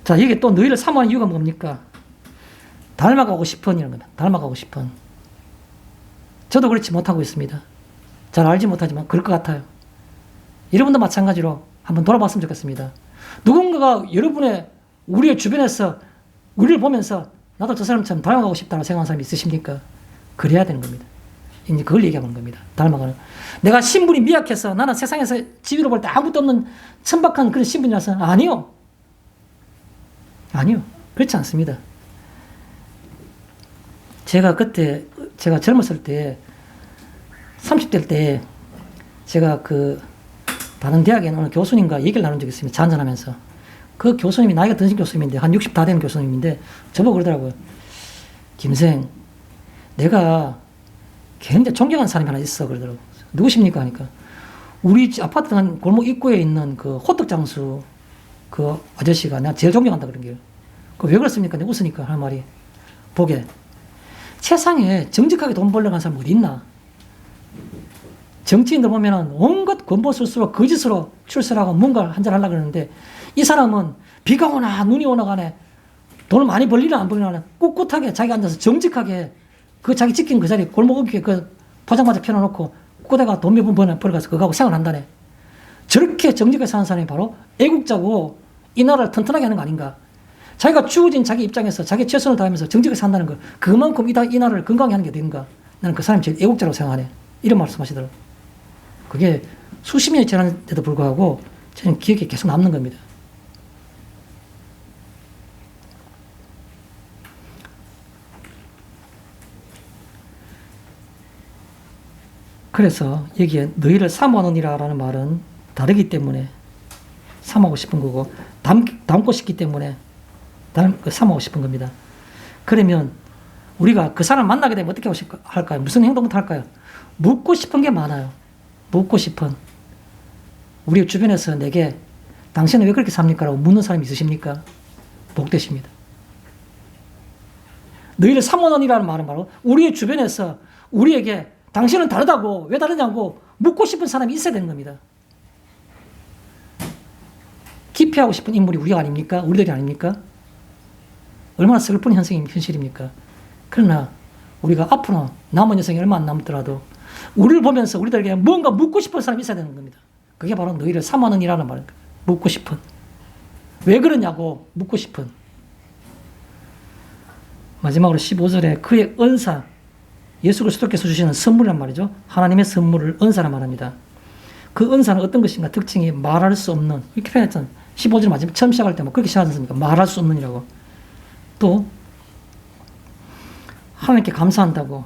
자, 여기 또 너희를 사모하는 이유가 뭡니까? 닮아가고 싶은 이런 겁니다. 닮아가고 싶은. 저도 그렇지 못하고 있습니다. 잘 알지 못하지만 그럴 것 같아요. 여러분도 마찬가지로 한번 돌아봤으면 좋겠습니다. 누군가가 우리의 주변에서 우리를 보면서 나도 저 사람처럼 닮아가고 싶다고 생각하는 사람이 있으십니까? 그래야 되는 겁니다. 이제 그걸 얘기하는 겁니다. 닮아가는. 내가 신분이 미약해서 나는 세상에서 지위로 볼 때 아무것도 없는 천박한 그런 신분이라서 아니요. 그렇지 않습니다. 제가 젊었을 때 30대일 때 제가 다른 대학에 어느 교수님과 얘기를 나눈 적이 있습니다. 잔잔하면서. 그 교수님이 나이가 드신 교수님인데 한 60 다 된 교수님인데 저보고 그러더라고요. 김생, 내가 굉장히 존경하는 사람이 하나 있어 그러더라고요. 누구십니까 하니까 우리 아파트 한 골목 입구에 있는 그 호떡 장수 그 아저씨가 내가 제일 존경한다 그런 게요. 왜 그렇습니까? 내가 웃으니까 하는 말이 보게 세상에 정직하게 돈 벌려고 하는 사람 어디 있나? 정치인들 보면은 온갖 권보술수로 거짓으로 출세하고 뭔가를 한잔 하려고 그러는데 이 사람은 비가 오나 눈이 오나 간에 돈을 많이 벌리나 안 벌리나 꿋꿋하게 자기 앉아서 정직하게 자기 지킨 그 자리 골목에 포장마차 펴놓고 꿋꿋하게 돈 몇 번 벌어가서 그거하고 생활한다네. 저렇게 정직하게 사는 사람이 바로 애국자고 이 나라를 튼튼하게 하는 거 아닌가. 자기가 주어진 자기 입장에서 자기 최선을 다하면서 정직하게 산다는 거 그만큼 이 나라를 건강하게 하는 게 되는가. 나는 그 사람이 제일 애국자라고 생각하네. 이런 말씀하시더라고요. 그게 수십 년이 지났는데도 불구하고 저는 기억에 계속 남는 겁니다. 그래서 여기에 너희를 사모하느니라 라는 말은 다르기 때문에 사모하고 싶은 거고 닮고 싶기 때문에 사모하고 싶은 겁니다. 그러면 우리가 그 사람 만나게 되면 어떻게 할까요? 무슨 행동부터 할까요? 묻고 싶은 게 많아요. 묻고 싶은. 우리 주변에서 내게 당신은 왜 그렇게 삽니까? 라고 묻는 사람이 있으십니까? 복되십니다. 너희를 사모하느니라는 말은 바로 우리의 주변에서 우리에게 당신은 다르다고 왜 다르냐고 묻고 싶은 사람이 있어야 되는 겁니다. 기피하고 싶은 인물이 우리가 아닙니까? 우리들이 아닙니까? 얼마나 슬픈 현실입니까? 그러나 우리가 앞으로 남은 여생이 얼마 안 남더라도 우리를 보면서 우리들에게 뭔가 묻고 싶은 사람이 있어야 되는 겁니다. 그게 바로 너희를 사모하는 이라는 말입니다. 묻고 싶은. 왜 그러냐고 묻고 싶은. 마지막으로 15절에 그의 은사, 예수 그리스도께서 주시는 선물이란 말이죠. 하나님의 선물을 은사란 말합니다. 그 은사는 어떤 것인가? 특징이 말할 수 없는, 이렇게 표현했잖아요. 15절 마지막 처음 시작할 때 뭐 그렇게 시작하지 않습니까? 말할 수 없는이라고. 또 하나님께 감사한다고.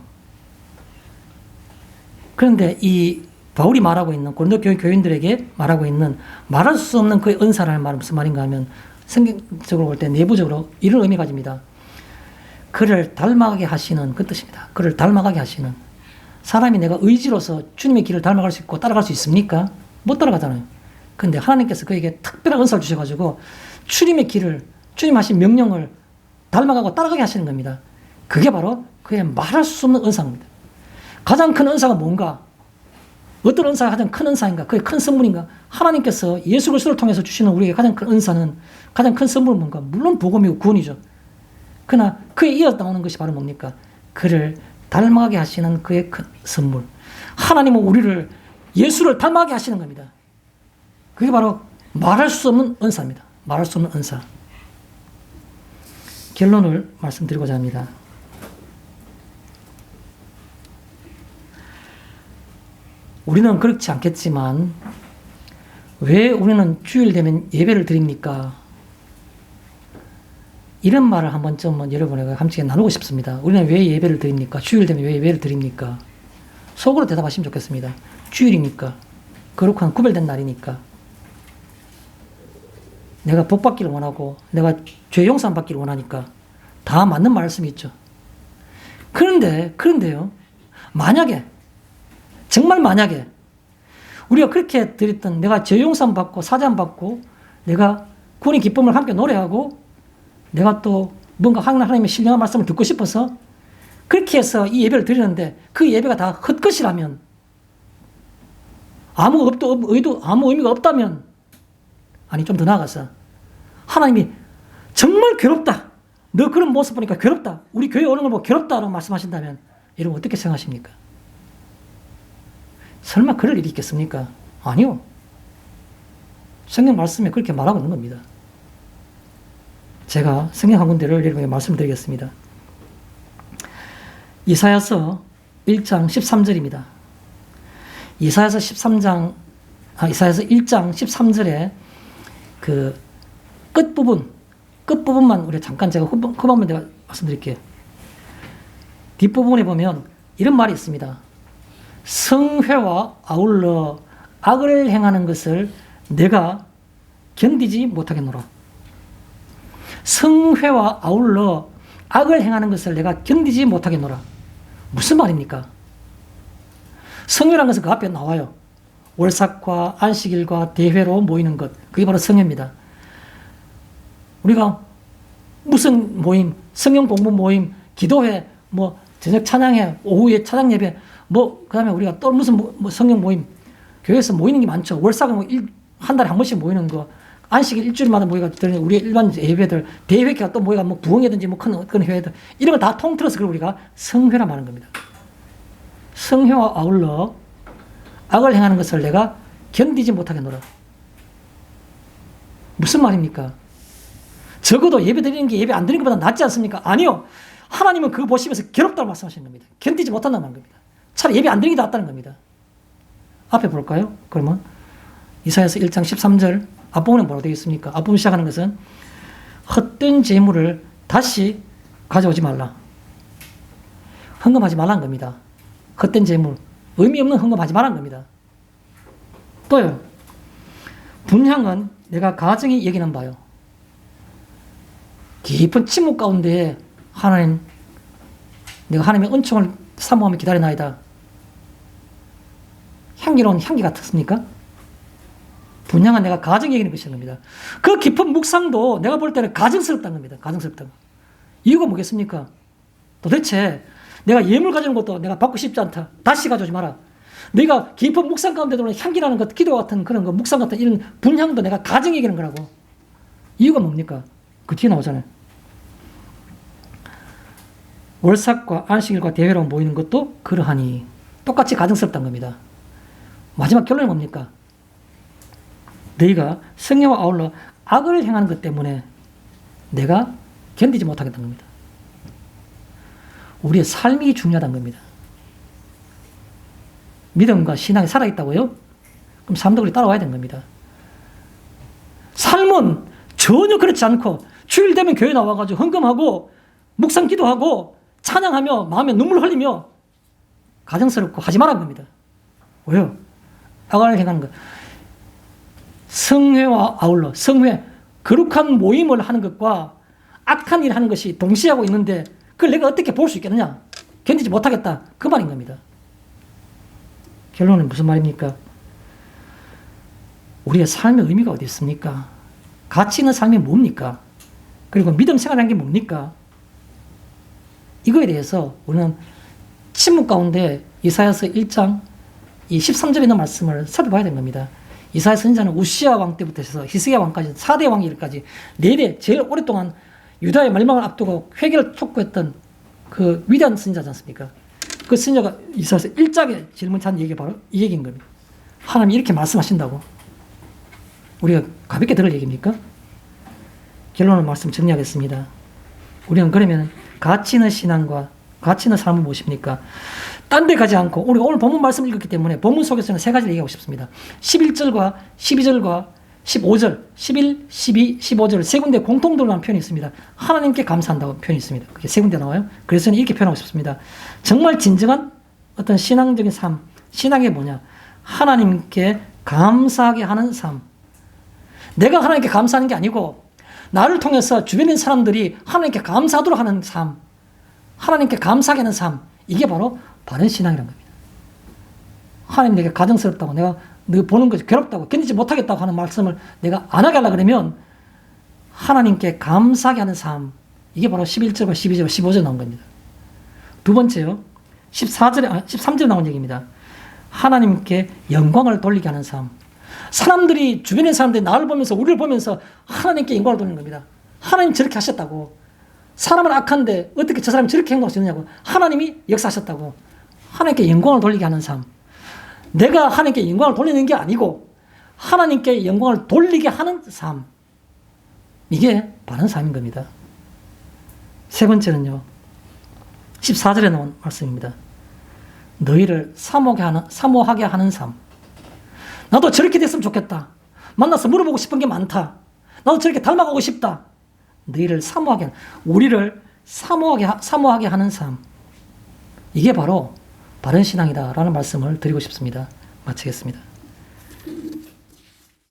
그런데 이 바울이 말하고 있는 고린도 교인들에게 말하고 있는 말할 수 없는 그의 은사라는 말은 무슨 말인가 하면 성경적으로 볼 때 내부적으로 이런 의미가 가집니다. 그를 닮아가게 하시는 그 뜻입니다. 그를 닮아가게 하시는. 사람이 내가 의지로서 주님의 길을 닮아갈 수 있고 따라갈 수 있습니까? 못 따라가잖아요. 그런데 하나님께서 그에게 특별한 은사를 주셔가지고 주님의 길을, 주님 하신 명령을 닮아가고 따라가게 하시는 겁니다. 그게 바로 그의 말할 수 없는 은사입니다. 가장 큰 은사가 뭔가? 어떤 은사가 가장 큰 은사인가? 그의 큰 선물인가? 하나님께서 예수 그리스도를 통해서 주시는 우리에게 가장 큰 은사는, 가장 큰 선물은 뭔가? 물론 복음이고 구원이죠. 그러나 그에 이어 나오는 것이 바로 뭡니까? 그를 닮아가게 하시는 그의 큰 선물. 하나님은 우리를 예수를 닮아가게 하시는 겁니다. 그게 바로 말할 수 없는 은사입니다. 말할 수 없는 은사. 결론을 말씀드리고자 합니다. 우리는 그렇지 않겠지만 왜 우리는 주일 되면 예배를 드립니까? 이런 말을 한 번쯤은 여러분에게 함께 나누고 싶습니다. 우리는 왜 예배를 드립니까? 주일 되면 왜 예배를 드립니까? 속으로 대답하시면 좋겠습니다. 주일이니까. 거룩한 구별된 날이니까. 내가 복 받기를 원하고 내가 죄 용서 받기를 원하니까. 다 맞는 말씀이 있죠. 그런데요. 만약에 정말 만약에 우리가 그렇게 드렸던 내가 죄 용서 받고 사죄 받고 내가 구원의 기쁨을 함께 노래하고 내가 또 뭔가 하나님의 신령한 말씀을 듣고 싶어서 그렇게 해서 이 예배를 드리는데 그 예배가 다 헛것이라면 아무 의미가 없다면 아니 좀 더 나아가서 하나님이 정말 괴롭다. 너 그런 모습 보니까 괴롭다. 우리 교회 오는 걸 보고 괴롭다라고 말씀하신다면 여러분 어떻게 생각하십니까? 설마 그럴 일이 있겠습니까? 아니요. 성경 말씀에 그렇게 말하고 있는 겁니다. 제가 성경 한 군데를 여러분에게 말씀드리겠습니다. 이사야서 1장 13절입니다. 이사야서 1장 13절에 그 끝부분만 우리 잠깐 제가 후반부에 내가 말씀드릴게요. 뒷부분에 보면 이런 말이 있습니다. 성회와 아울러 악을 행하는 것을 내가 견디지 못하겠노라. 성회와 아울러 악을 행하는 것을 내가 견디지 못하겠노라. 무슨 말입니까? 성회라는 것은 그 앞에 나와요. 월삭과 안식일과 대회로 모이는 것. 그게 바로 성회입니다. 우리가 무슨 모임, 성경 공부 모임, 기도회, 뭐 저녁 찬양회, 오후에 찬양 예배, 뭐 그다음에 우리가 또 무슨 성경 모임, 교회에서 모이는 게 많죠. 월삭은 뭐 한 달에 한 번씩 모이는 거, 안식일 일주일마다 모이가 되는 우리 일반 예배들, 대회가 또 모이가 뭐 부흥회든지 뭐 큰 회회들 이런 거 다 통틀어서 그걸 우리가 성회라 말하는 겁니다. 성회와 아울러 악을 행하는 것을 내가 견디지 못하겠노라. 무슨 말입니까? 적어도 예배 드리는 게 예배 안 드리는 것보다 낫지 않습니까? 아니요. 하나님은 그거 보시면서 괴롭다고 말씀하시는 겁니다. 견디지 못한다는 겁니다. 차라리 예배 안 드리는 게 낫다는 겁니다. 앞에 볼까요? 그러면 이사야서 1장 13절 앞부분에 뭐라고 되어 있습니까? 앞부분 시작하는 것은 헛된 재물을 다시 가져오지 말라. 헌금하지 말라는 겁니다. 헛된 재물, 의미 없는 헌금하지 말라는 겁니다. 또요. 분향은 내가 가정이 여기는 바요. 깊은 침묵 가운데 하나님, 내가 하나님의 은총을 사모하며 기다리나이다. 향기로운 향기 같습니까? 분향은 내가 가정이 여기는 것인 겁니다. 그 깊은 묵상도 내가 볼 때는 가증스럽다는 겁니다. 가증스럽다고. 이유가 뭐겠습니까? 도대체 내가 예물 가져오는 것도 내가 받고 싶지 않다. 다시 가져오지 마라. 내가 깊은 묵상 가운데 들어오는 향기라는 것, 기도 같은 그런 거, 묵상 같은 이런 분향도 내가 가정에 여기는 거라고. 이유가 뭡니까? 그 뒤에 나오잖아요. 월삭과 안식일과 대회로 모이는 것도 그러하니. 똑같이 가증스럽다는 겁니다. 마지막 결론이 뭡니까? 너희가 성령과 아울러 악을 행하는 것 때문에 내가 견디지 못하겠다는 겁니다. 우리의 삶이 중요하다는 겁니다. 믿음과 신앙이 살아있다고요? 그럼 사람들이 우리 따라와야 되는 겁니다. 삶은 전혀 그렇지 않고 주일 되면 교회 나와가지고 헌금하고 묵상 기도하고 찬양하며 마음에 눈물 흘리며 가정스럽고 하지 말라는 겁니다. 왜요? 악을 행하는 것. 성회와 아울러, 성회, 거룩한 모임을 하는 것과 악한 일을 하는 것이 동시에 하고 있는데 그걸 내가 어떻게 볼 수 있겠느냐? 견디지 못하겠다. 그 말인 겁니다. 결론은 무슨 말입니까? 우리의 삶의 의미가 어디 있습니까? 가치 있는 삶이 뭡니까? 그리고 믿음 생활하는 게 뭡니까? 이거에 대해서 우리는 침묵 가운데 이사야서 1장 이 13절에 있는 말씀을 살펴봐야 되는 겁니다. 이사야 선지자는 우시야 왕 때부터 해서 히스기야 왕까지 4대 왕일까지 4대 제일 오랫동안 유다의 멸망을 앞두고 회개를 촉구했던 그 위대한 선지자지 않습니까? 그 선지자가 이사야서 1장에 질문한 얘기가 바로 이 얘기인 겁니다. 하나님이 이렇게 말씀하신다고. 우리가 가볍게 들을 얘기입니까? 결론을 말씀 정리하겠습니다. 우리는 그러면 가치 있는 신앙과 가치 있는 삶은 무엇입니까? 딴 데 가지 않고 우리가 오늘 본문 말씀을 읽었기 때문에 본문 속에서는 세 가지를 얘기하고 싶습니다. 11절과 12절과 15절, 11, 12, 15절 세 군데 공통점이라는 표현이 있습니다. 하나님께 감사한다고 표현이 있습니다. 그게 세 군데 나와요. 그래서 저는 이렇게 표현하고 싶습니다. 정말 진정한 어떤 신앙적인 삶, 신앙이 뭐냐? 하나님께 감사하게 하는 삶. 내가 하나님께 감사하는 게 아니고 나를 통해서 주변의 사람들이 하나님께 감사하도록 하는 삶, 하나님께 감사하게 하는 삶, 이게 바로 바른 신앙이라는 겁니다. 하나님 내게 가증스럽다고, 내가 너 보는 것이 괴롭다고, 견디지 못하겠다고 하는 말씀을 내가 안 하게 하려고 그러면 하나님께 감사하게 하는 삶, 이게 바로 11절과 12절, 15절 나온 겁니다. 두 번째요, 13절에 나온 얘기입니다. 하나님께 영광을 돌리게 하는 삶. 사람들이, 주변의 사람들이 나를 보면서, 우리를 보면서 하나님께 영광을 돌리는 겁니다. 하나님 저렇게 하셨다고. 사람은 악한데 어떻게 저 사람이 저렇게 행동할 수 있느냐고. 하나님이 역사하셨다고. 하나님께 영광을 돌리게 하는 삶. 내가 하나님께 영광을 돌리는 게 아니고 하나님께 영광을 돌리게 하는 삶. 이게 바른 삶인 겁니다. 세 번째는요. 14절에 나온 말씀입니다. 너희를 사모하게 하는 삶. 나도 저렇게 됐으면 좋겠다. 만나서 물어보고 싶은 게 많다. 나도 저렇게 닮아가고 싶다. 너희를 사모하게, 우리를 사모하게 하는 삶. 이게 바로 바른 신앙이다라는 말씀을 드리고 싶습니다. 마치겠습니다.